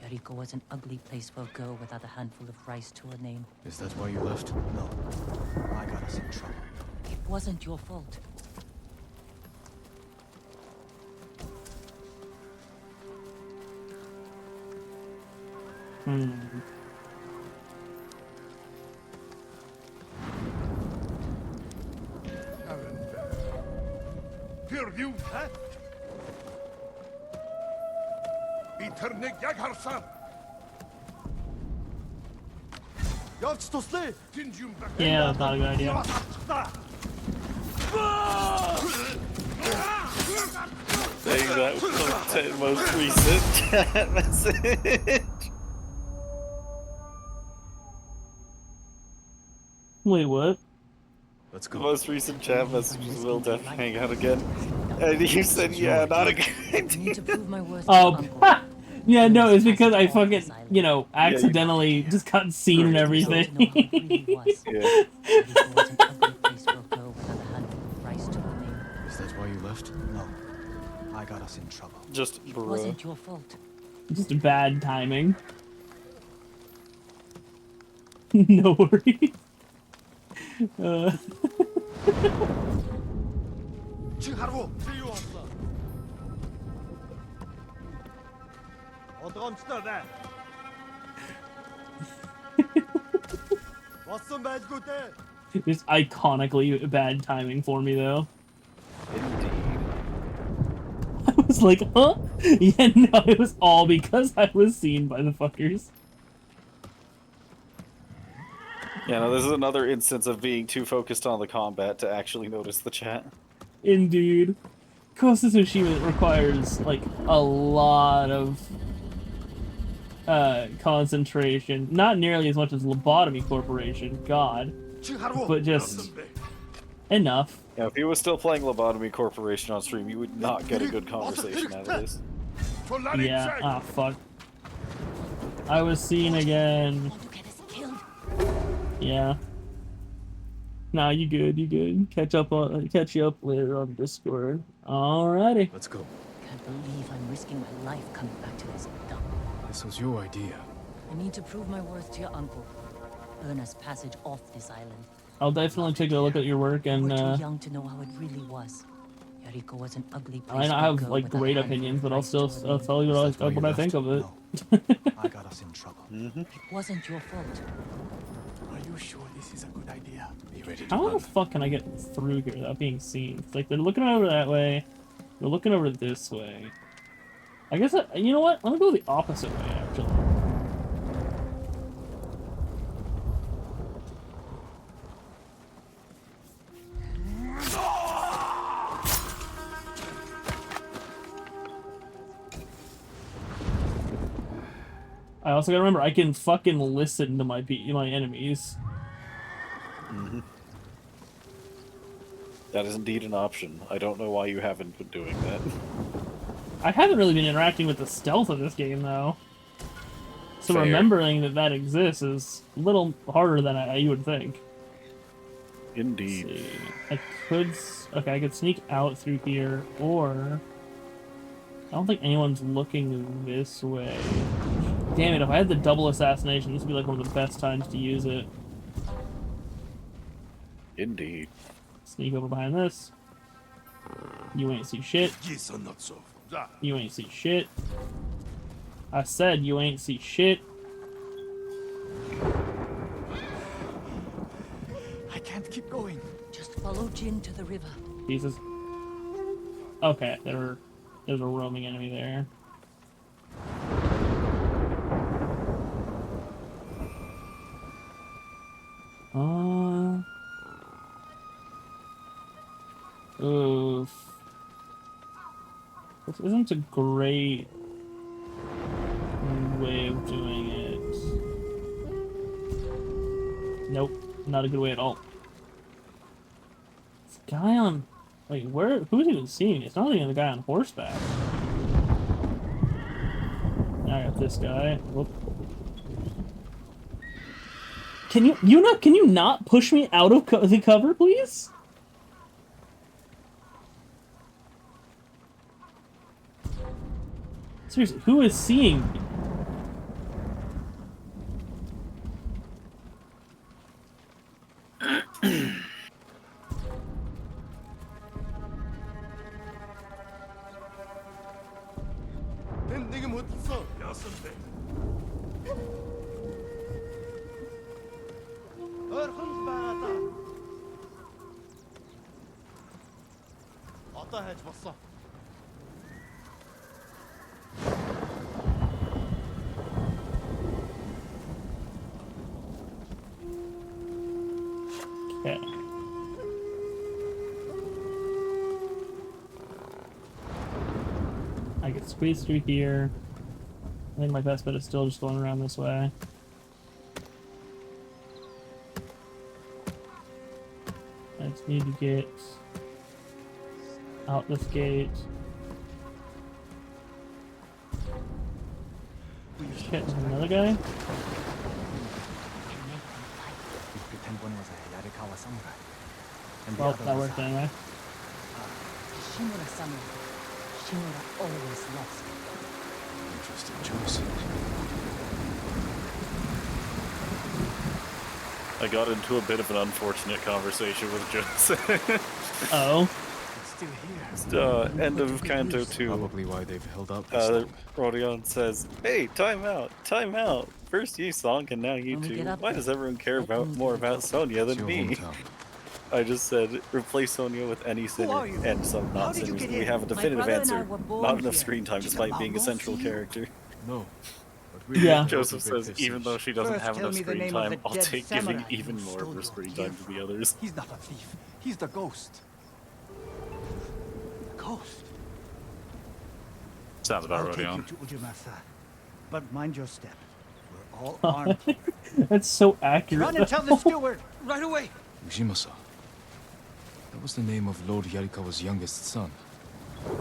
Yariko was an ugly place for a girl without a handful of rice to her name. Is that why you left? No. I got us in trouble. It wasn't your fault. Pyrrhjul här! Internig Jagarsan! Jag står slut! Yeah, that's not a good idea. Saying that was the most recent chat message. Wait, what? Let's The go. most recent chat message was Will Def hang out again. And you said, yeah, not a good I need to prove my worth to Oh, your uncle. yeah, no, it's because I fucking, you know, accidentally just got seen and everything. Yeah. Yariko was an ugly place for a girl without a handful of rice to her name. Is that why you left? No. I got us in trouble. Just It bruh. wasn't your fault. Just bad timing. No worries. Chiharu! Odrączne! Just iconically bad timing for me, though. Indeed. I was like, huh? Yeah, no, it was all because I was seen by the fuckers. Yeah, no, this is another instance of being too focused on the combat to actually notice the chat. Indeed. Ghost of Tsushima requires, like, a lot of concentration. Not nearly as much as Lobotomy Corporation, God. But just enough. Yeah, if he was still playing Lobotomy Corporation on stream, you would not get a good conversation out of this. Yeah, ah, fuck. I was seen again. Yeah. Nah, you good, you good. Catch you up later on Discord. Alrighty. Let's go. Can't believe I'm risking my life coming back to this dump. This was your idea. I need to prove my worth to your uncle. Earn us passage off this island. I'll definitely take a look at your work and We're too young to know how it really was. Yariko was an ugly place. I mean, I have like great opinions, but I'll tell you what I think of it. I got us in trouble. It wasn't your fault. Are you sure this is a good idea? Be ready to How run. the fuck can I get through here without being seen? It's like they're looking over that way, they're looking over this way. I guess you know what? Let me go the opposite way actually. I also gotta remember, I can fucking listen to my enemies. Mm-hmm. That is indeed an option. I don't know why you haven't been doing that. I haven't really been interacting with the stealth of this game, though. So Fair. remembering that exists is a little harder than you would think. Indeed. I could... Okay, I could sneak out through here, or... I don't think anyone's looking this way. Damn it, if I had the double assassination, this would be like one of the best times to use it. Indeed. Sneak over behind this. You ain't see shit. You ain't see shit. I said you ain't see shit. I can't keep going. Just follow Jin to the river. Jesus. Okay, there's a roaming enemy there. Oof. This isn't a great way of doing it. Nope, not a good way at all. This guy on... Wait, who's even seeing it? It's not even the guy on horseback. Now I got this guy. Whoop. Can you not push me out of the cover, please? Seriously, who is seeing me? Okay. I can squeeze through here. I think my best bet is still just going around this way. I just need to get out this gate. Shit, there's another guy? Well, that worked anyway. Shimura samurai. Shimura always lost. Interesting choice. I got into a bit of an unfortunate conversation with Joseph. Oh. still here. End of Canto 2. Probably why they've held out this long. Rodion says, "Hey, time out, time out. First you Song and now you When we two. get up Why there, does everyone care let about me more do the about talking. Sonya It's than your me?" hometown. I just said, replace Sonya with any sinner are you? and some How not did you sinners, get and we in? have a My definitive brother and I answer. were born Not enough here. screen time Did the despite being a Mongols central see you? character. No. But we Yeah. Joseph says, even though she doesn't First, have tell enough me the screen name of time, the I'll dead take giving samurai even who more stole of her your screen gear time to the from. others. He's not a thief. He's the ghost. Ghost. Sounds about I'll right, take Rodion. you to Ujimasa. But mind your step. We're all armed here. That's so accurate. Run and tell the steward! Right away! Ujimasa. That was the name of Lord Yarikawa's youngest son.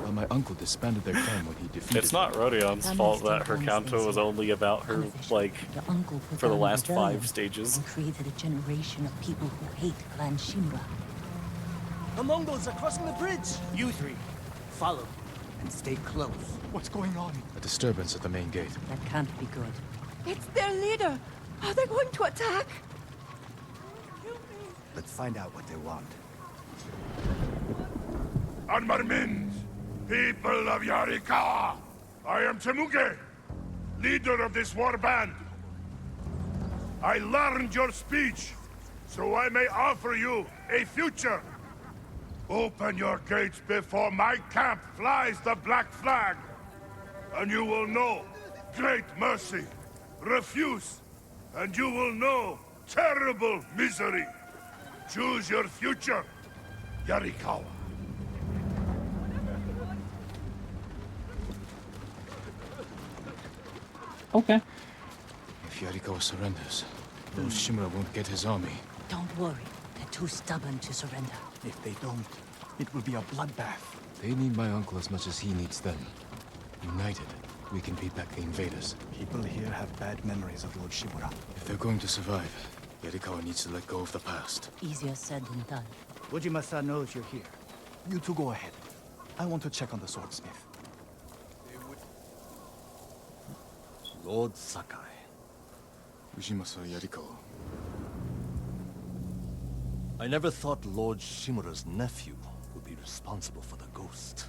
Well, my uncle disbanded their clan when he defeated It's not Rodion's That fault makes that her them Kanto was Wednesdays, only about her, Unofficial. like, Your uncle put for the down a last rebellion 5 stages. and created a generation of people who hate Clan Shimura. The Mongols are crossing the bridge! You three, follow and stay close. What's going on? A disturbance at the main gate. That can't be good. It's their leader. Are they going to attack? Let's find out what they want. Armarmins, people of Yarikawa, I am Temuge, leader of this war band. I learned your speech, so I may offer you a future. Open your gates before my camp flies the black flag, and you will know great mercy. Refuse, and you will know terrible misery. Choose your future, Yarikawa. Okay. If Yarikawa surrenders, Lord Shimura won't get his army. Don't worry. They're too stubborn to surrender. If they don't, it will be a bloodbath. They need my uncle as much as he needs them. United, we can beat back the invaders. People here have bad memories of Lord Shimura. If they're going to survive, Yarikawa needs to let go of the past. Easier said than done. Ujimasa knows you're here. You two go ahead. I want to check on the swordsmith. Lord Sakai. Ujimasa Yarikawa. I never thought Lord Shimura's nephew would be responsible for the ghost.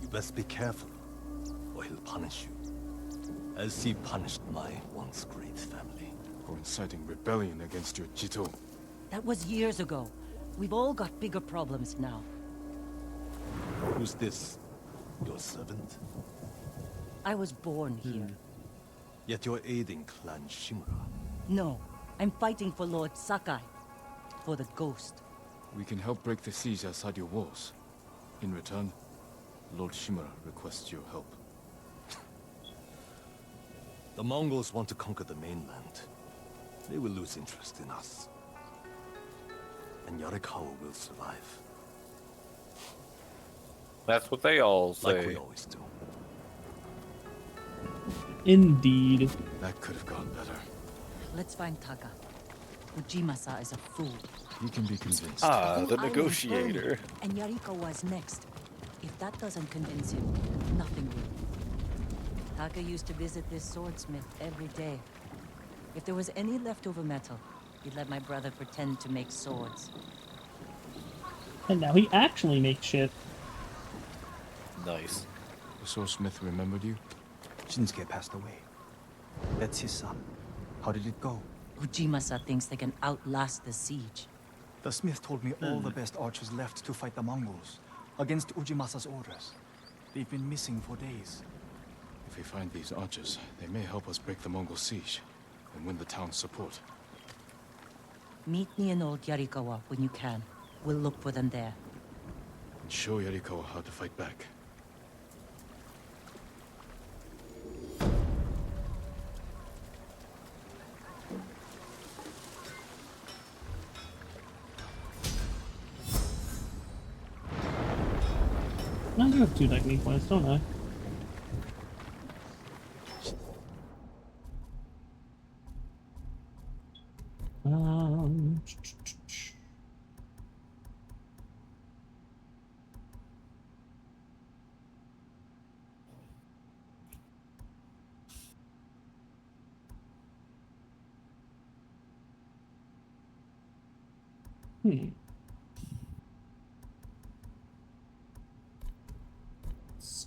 You best be careful, or he'll punish you. As he punished my once great family. For inciting rebellion against your Jito. That was years ago. We've all got bigger problems now. Who's this? Your servant? I was born here. Yet you're aiding Clan Shimura. No, I'm fighting for Lord Sakai. For the ghost. We can help break the siege outside your walls. In return, Lord Shimura requests your help. The Mongols want to conquer the mainland. They will lose interest in us. And Yarikawa will survive. That's what they all say. Like we always do. Indeed. That could have gone better. Let's find Taka. Ujimasa is a fool. You can be convinced. Ah, Whole the island's negotiator. burning, and Yarikawa's next. If that doesn't convince him, nothing will. Taka used to visit this swordsmith every day. If there was any leftover metal, he'd let my brother pretend to make swords. And now he actually makes shit. Nice. The swordsmith remembered you? Shinsuke passed away. That's his son. How did it go? Ujimasa thinks they can outlast the siege. The smith told me all the best archers left to fight the Mongols, against Ujimasa's orders. They've been missing for days. If we find these archers, they may help us break the Mongol siege and win the town's support. Meet me in Old Yarikawa when you can. We'll look for them there. And show Yarikawa how to fight back. I do have 2 technique points, don't I? Um...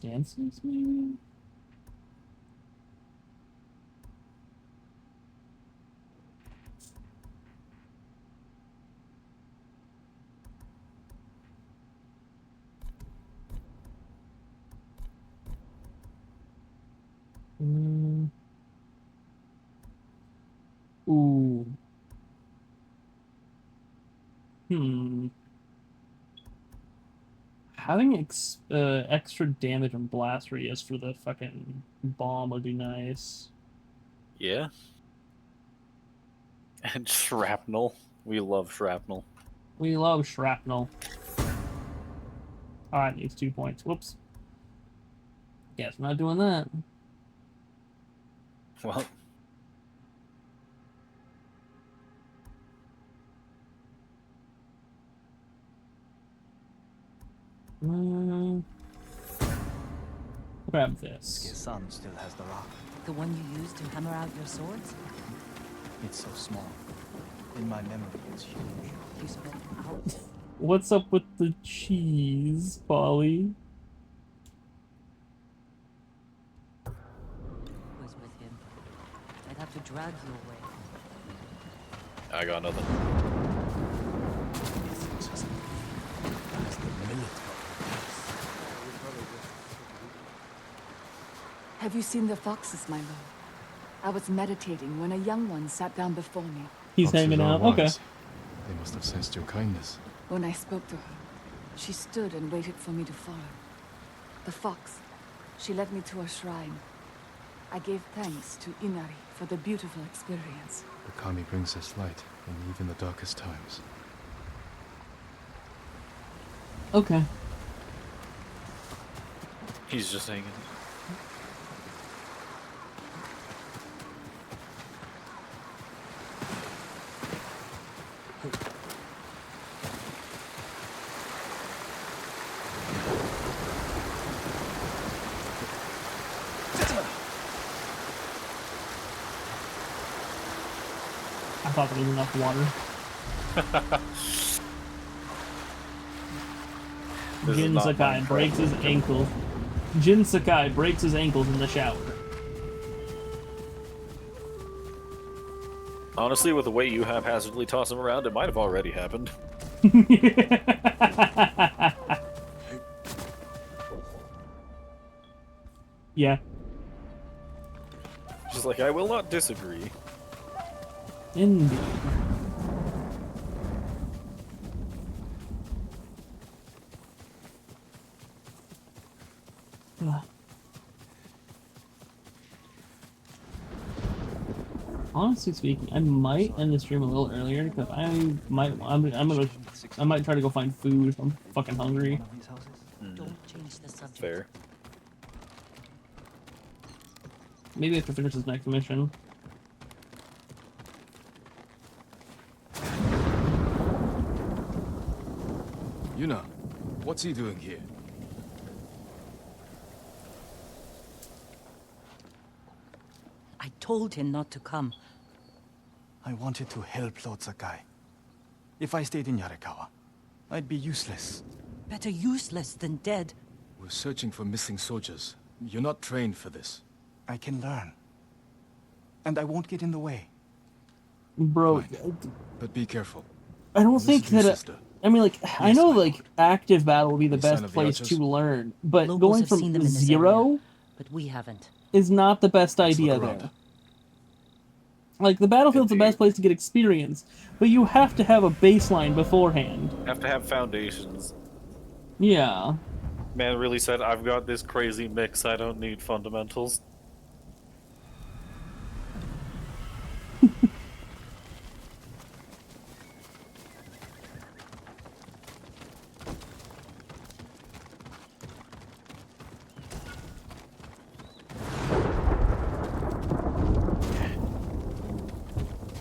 stances, maybe? Mm. Ooh. Having extra damage and blast radius for the fucking bomb would be nice. Yeah. And shrapnel. We love shrapnel. We love shrapnel. Alright, needs 2 points. Whoops. Guess I'm not doing that. Well. Grab this. Son still has the rock. The one you used to hammer out your swords? It's so small. In my memory, it's huge. You spent hours. What's up with the cheese, Polly? Was with him. I'd have to drag you away. I got nothing. It's just as the military. Have you seen the foxes, my lord? I was meditating when a young one sat down before me. He's hanging out. Okay. They must have sensed your kindness. When I spoke to her, she stood and waited for me to follow. The fox, she led me to a shrine. I gave thanks to Inari for the beautiful experience. The Kami brings us light in even the darkest times. Okay. He's just hanging. I thought there was enough water. Jin Sakai breaks his ankle. Jin Sakai breaks his ankles in the shower. Honestly, with the way you haphazardly toss him around, it might have already happened. Yeah. Just like, I will not disagree. Indeed. Honestly speaking, I might end the stream a little earlier because I might try to go find food if I'm fucking hungry. Don't change the subject. Fair. Maybe I have to finish this next mission. Yuna, what's he doing here? I told him not to come. I wanted to help Lord Sakai. If I stayed in Yarikawa, I'd be useless. Better useless than dead. We're searching for missing soldiers. You're not trained for this. I can learn. And I won't get in the way. Bro, but be careful. I don't Listen think to your that. sister. I mean, like, I know, like, active battle would be the Any sign best of the place archers? to learn, but Locals going have seen from them in this zero area, but we haven't. is not the best Let's idea look around. there. Like, the battlefield's the best place to get experience, but you have to have a baseline beforehand. Have to have foundations. Yeah. Man really said, I've got this crazy mix, I don't need fundamentals.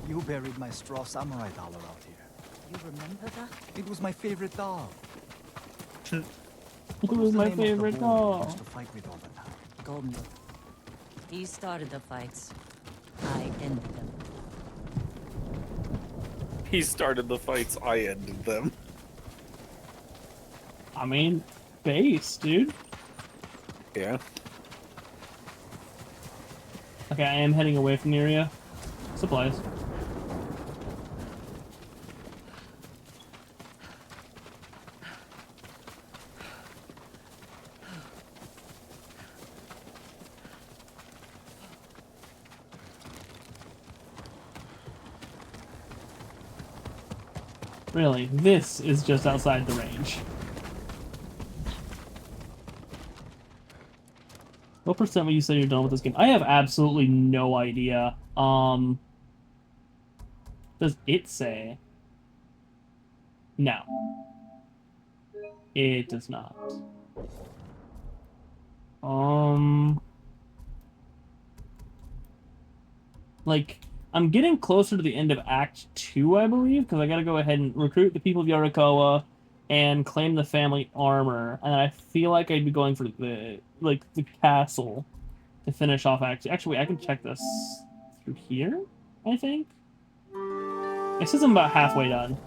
You buried my straw samurai doll around here. You remember that? It was my favorite doll. It was my favorite I doll. used to fight with all the time. Golden. He started the fights. I ended them. He started the fights, I ended them. I mean, base, dude. Yeah. Okay, I am heading away from the area. Supplies. Really, this is just outside the range. What percent would you say you're done with this game? I have absolutely no idea. Does it say? No. It does not. Like, I'm getting closer to the end of Act 2, I believe, because I gotta go ahead and recruit the people of Yarikawa and claim the family armor, and I feel like I'd be going for the castle to finish off Act 2. Actually, wait, I can check this through here, I think? It says I'm about halfway done.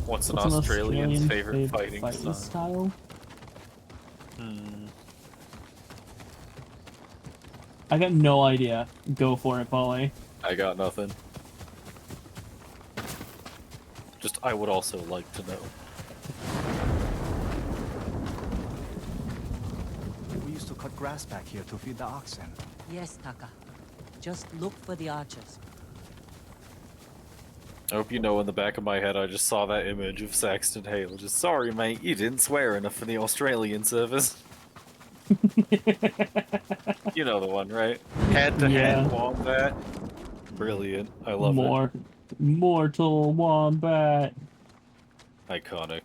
What's an Australian's favorite fighting style? style? Hmm. I got no idea. Go for it, Polly. I got nothing. Just, I would also like to know. We used to cut grass back here to feed the oxen. Yes, Taka. Just look for the archers. I hope you know in the back of my head I just saw that image of Saxton Hale. Just, sorry mate, you didn't swear enough for the Australian service. You know the one, right? Head-to-head wombat. Brilliant. I love it. Mortal wombat. Iconic.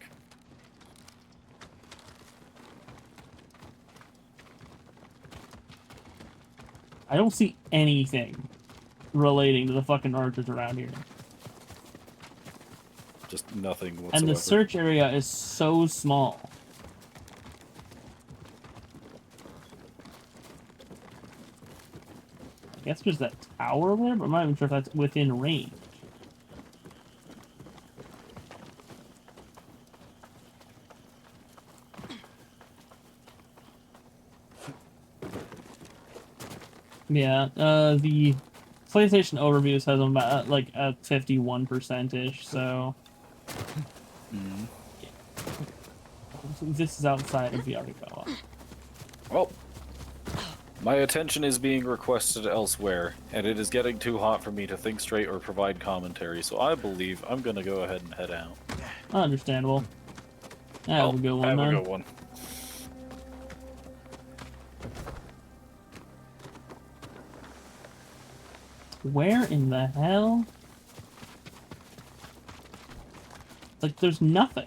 I don't see anything relating to the fucking archers around here. Just nothing whatsoever. And the search area is so small. I guess there's that tower over there, but I'm not even sure if that's within range. Yeah, the PlayStation overview says I'm about like at 51%-ish, so... Yeah. This is outside of Yarikawa. Well, my attention is being requested elsewhere, and it is getting too hot for me to think straight or provide commentary, so I believe I'm gonna go ahead and head out. Understandable. Have a good one, have man. a good one. Where in the hell? Like, there's nothing.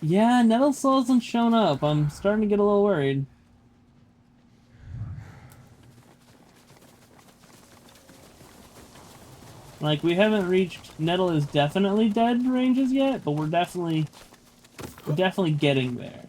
Yeah, Nettle still hasn't shown up. I'm starting to get a little worried. Like, we haven't reached Nettle is definitely dead ranges yet, but we're definitely getting there.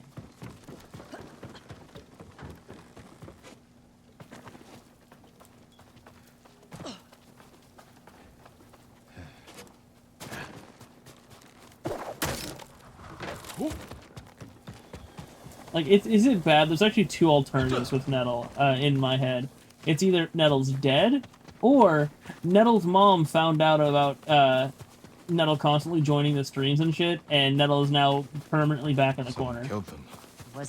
Like, is it bad? There's actually two alternatives with Nettle in my head. It's either Nettle's dead, or Nettle's mom found out about Nettle constantly joining the streams and shit, and Nettle is now permanently back in the corner. Killed them.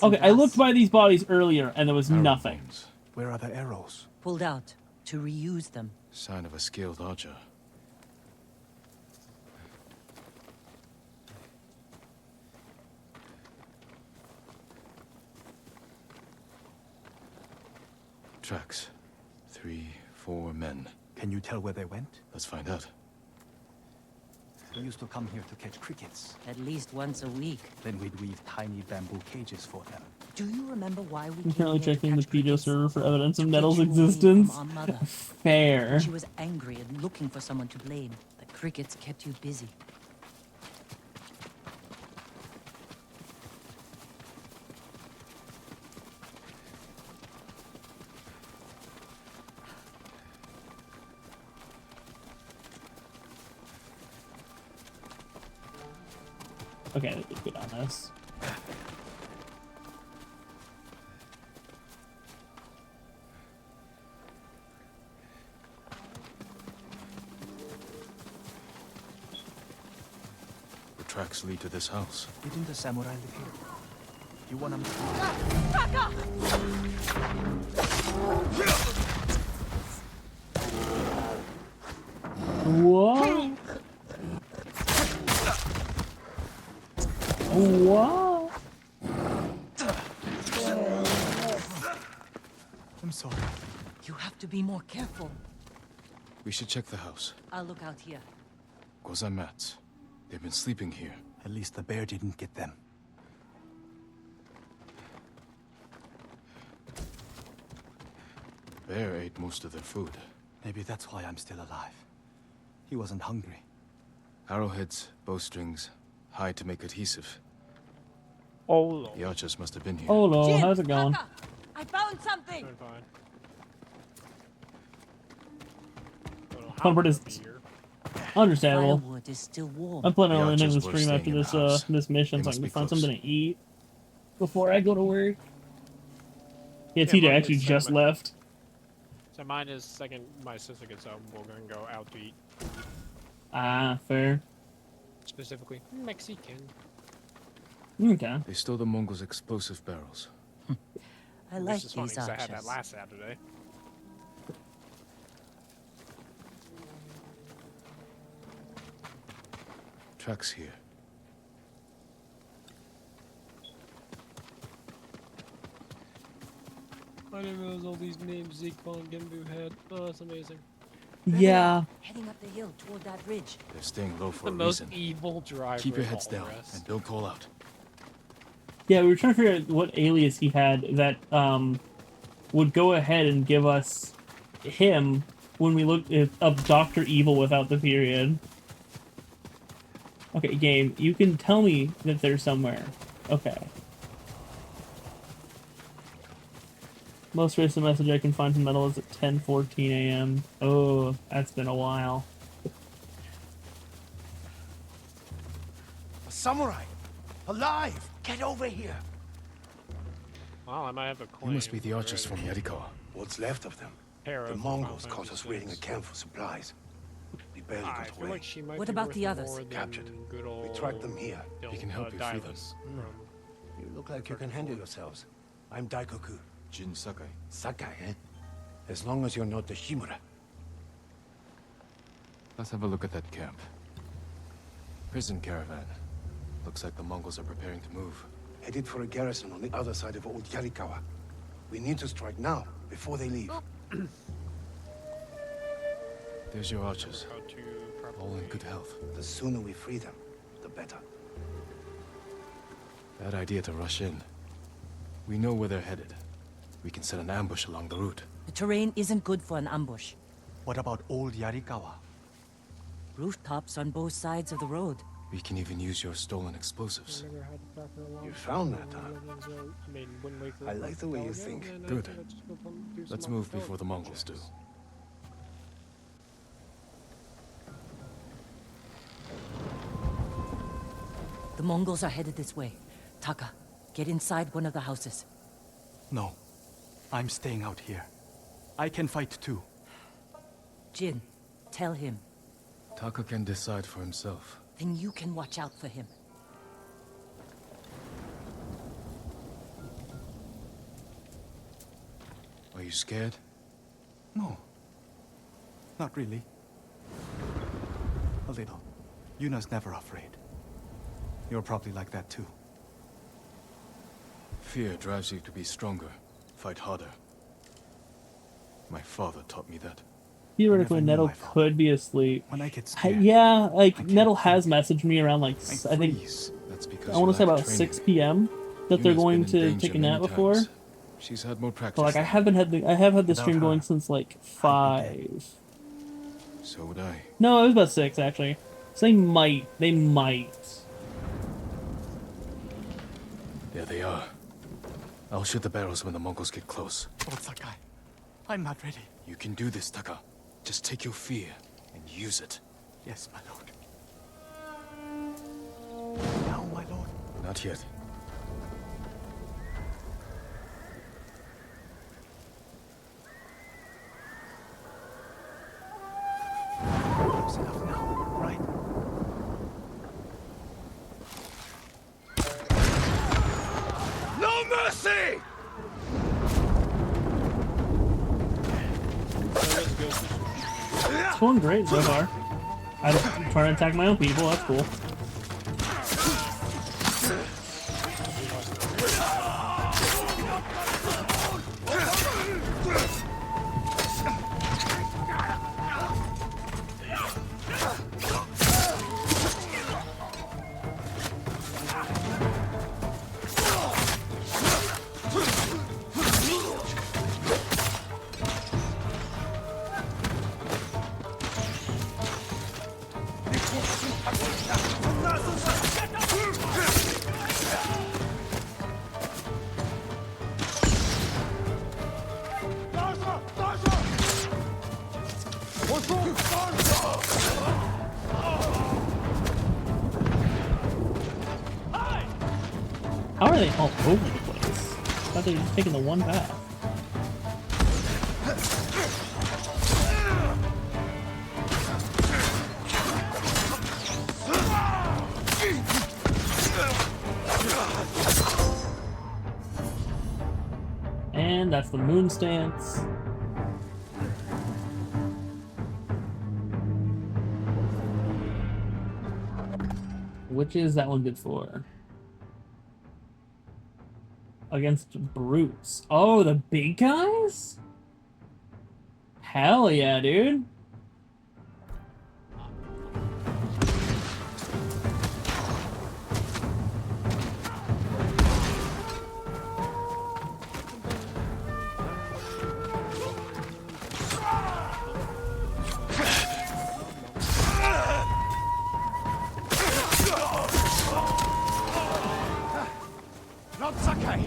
Okay, I looked by these bodies earlier, and there was nothing. Where are the arrows? Pulled out to reuse them. Sign of a skilled archer. Tracks. 3, 4 men. Can you tell where they went? Let's find out. We used to come here to catch crickets. At least once a week. Then we'd weave tiny bamboo cages for them. Do you remember why we I'm came currently here to checking the catch PDO crickets? server for evidence of To get Nettle's you away existence. from our mother. Fair. She was angry and looking for someone to blame. The crickets kept you busy. Okay, let's get on this. The tracks lead to this house. Didn't the samurai live here? You want to... What? What? I'm sorry. You have to be more careful. We should check the house. I'll look out here. Gozan mats. They've been sleeping here. At least the bear didn't get them. Bear ate most of their food. Maybe that's why I'm still alive. He wasn't hungry. Arrowheads, bowstrings, hide to make adhesive. Oh, the archers must have been here. Oh, no, how's it going? I found something. Fun part is understandable. Firewood is still warm. I'm planning on The ending the archers were stream after staying in this the house. this mission, They so I must can be find close. something to eat before I go to work. Yeah, Yeah, TJ mine actually is just cinnamon. left. So mine is second. My sister gets home. We're gonna go out to eat. Ah, fair. Specifically Mexican. Okay. They stole the Mongols' explosive barrels. I like Which is funny these 'cause I had that archers. last Saturday. Tracks here. I didn't realize all these names Zeke and Genbu had. Oh, that's amazing. Yeah. Heading up the hill toward that ridge. They're staying low for The a most reason. evil driver. Keep your of heads all down rest. and don't call out. Yeah, we were trying to figure out what alias he had that would go ahead and give us him when we looked up Dr. Evil without the period. Okay, game, you can tell me that they're somewhere. Okay. Most recent message I can find from Metal is at 10:14 a.m. Oh, that's been a while. A samurai! Alive! Get over here! Wow, I might have a You claim. must be the archers from Yarikawa. What's left of them? Pair The of Mongols Final caught us Fantasy raiding a VI. camp for supplies. We barely I got feel away. like she might What be about worth the others? more than Captured. Good We old tracked them here. We can help you free them. Divas from You look like you can handle yourselves. I'm Daikoku. Jin Sakai. Sakai, eh? As long as you're not the Shimura. Let's have a look at that camp. Prison caravan. Looks like the Mongols are preparing to move. Headed for a garrison on the other side of Old Yarikawa. We need to strike now, before they leave. There's your archers. how to All in good health. The sooner we free them, the better. Bad idea to rush in. We know where they're headed. We can set an ambush along the route. The terrain isn't good for an ambush. What about Old Yarikawa? Rooftops on both sides of the road. We can even use your stolen explosives. You found that, huh? I like the way you think. Good. Let's move before the Mongols do. The Mongols are headed this way. Taka, get inside one of the houses. No. I'm staying out here. I can fight too. Jin, tell him. Taka can decide for himself. Then you can watch out for him. Are you scared? No. Not really. A little. Yuna's never afraid. You're probably like that too. Fear drives you to be stronger, fight harder. My father taught me that. theoretically, Nettle could be asleep. Yeah, like Nettle has messaged me around like I think That's I because want you to say lack about training. 6 p.m. that they're Yuna's going been in to danger take a nap many before. times. She's had more practice. But like I have had the stream going since like 5. So would I. No, it was about 6 actually. So they might. There they are. I'll shoot the barrels when the Mongols get close. Lord Sakai, I'm not ready. You can do this, Taka. Just take your fear and use it. Yes, my lord. Now, my lord. Not yet. Close enough now, right? No mercy! It's going great so far. I'm trying to attack my own people. That's cool. How are they all over the place? I thought they were just taking the one path. And that's the moon stance. Which is that one good for? Against brutes. Oh, the big guys? Hell yeah, dude. Not Sakai!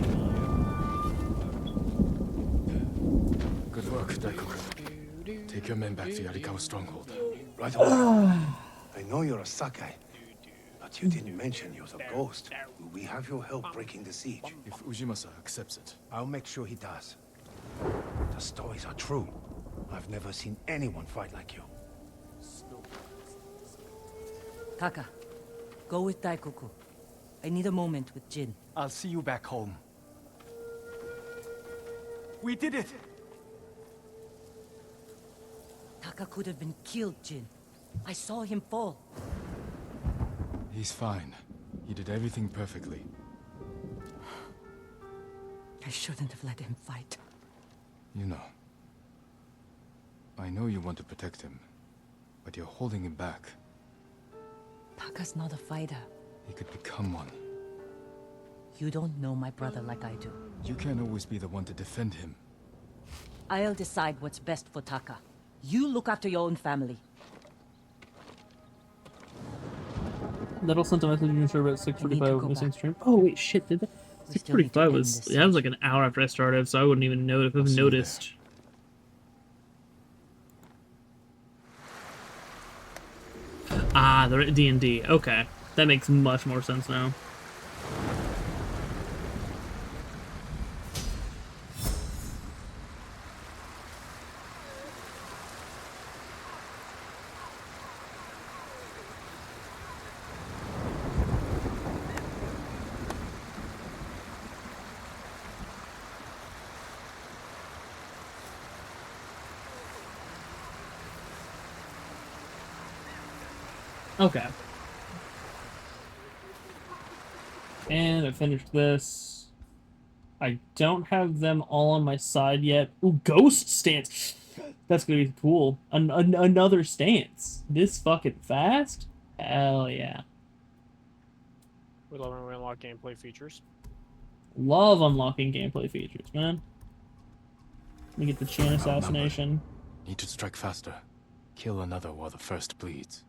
Good work, Daikoku. Take your men back to Yarikawa stronghold. Right away. I know you're a Sakai, but you didn't mention you're a ghost. Will we have your help breaking the siege? If Ujimasa accepts it. I'll make sure he does. The stories are true. I've never seen anyone fight like you. Taka, go with Daikoku. I need a moment with Jin. I'll see you back home. We did it! Taka could have been killed, Jin. I saw him fall. He's fine. He did everything perfectly. I shouldn't have let him fight. You know. I know you want to protect him, but you're holding him back. Taka's not a fighter. He could become one. You don't know my brother like I do. You can't always be the one to defend him. I'll decide what's best for Taka. You look after your own family. Little sent a message in sure about 6:45 missing stream. Oh wait, shit! Did that? We still need to 6:45 end was this that was like an hour after I started, so I wouldn't even have noticed. Ah, the D&D. Okay, that makes much more sense now. Okay. And I finished this. I don't have them all on my side yet. Ooh, ghost stance. That's gonna be cool. Another stance. This fucking fast? Hell yeah. We love when we unlock gameplay features. Love unlocking gameplay features, man. Let me get the chain Outnumbered. assassination. Need to strike faster. Kill another while the first bleeds.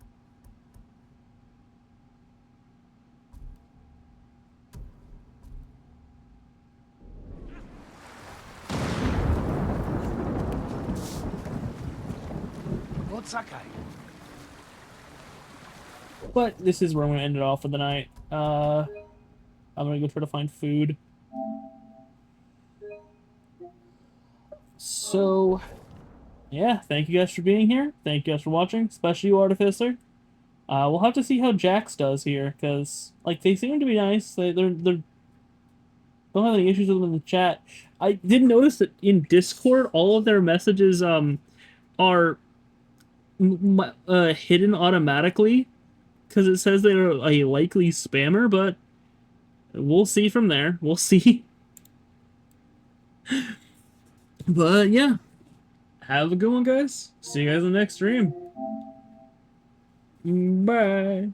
Lord Sakai. But this is where I'm gonna end it off for the night. I'm gonna go try to find food. So, yeah, thank you guys for being here. Thank you guys for watching, especially you, Artificer. We'll have to see how Jax does here, because, like, they seem to be nice. They're don't have any issues with them in the chat. I did notice that in Discord, all of their messages, are hidden automatically, because it says they're a likely spammer, but we'll see from there. We'll see. But, yeah. Have a good one, guys. See you guys in the next stream. Bye.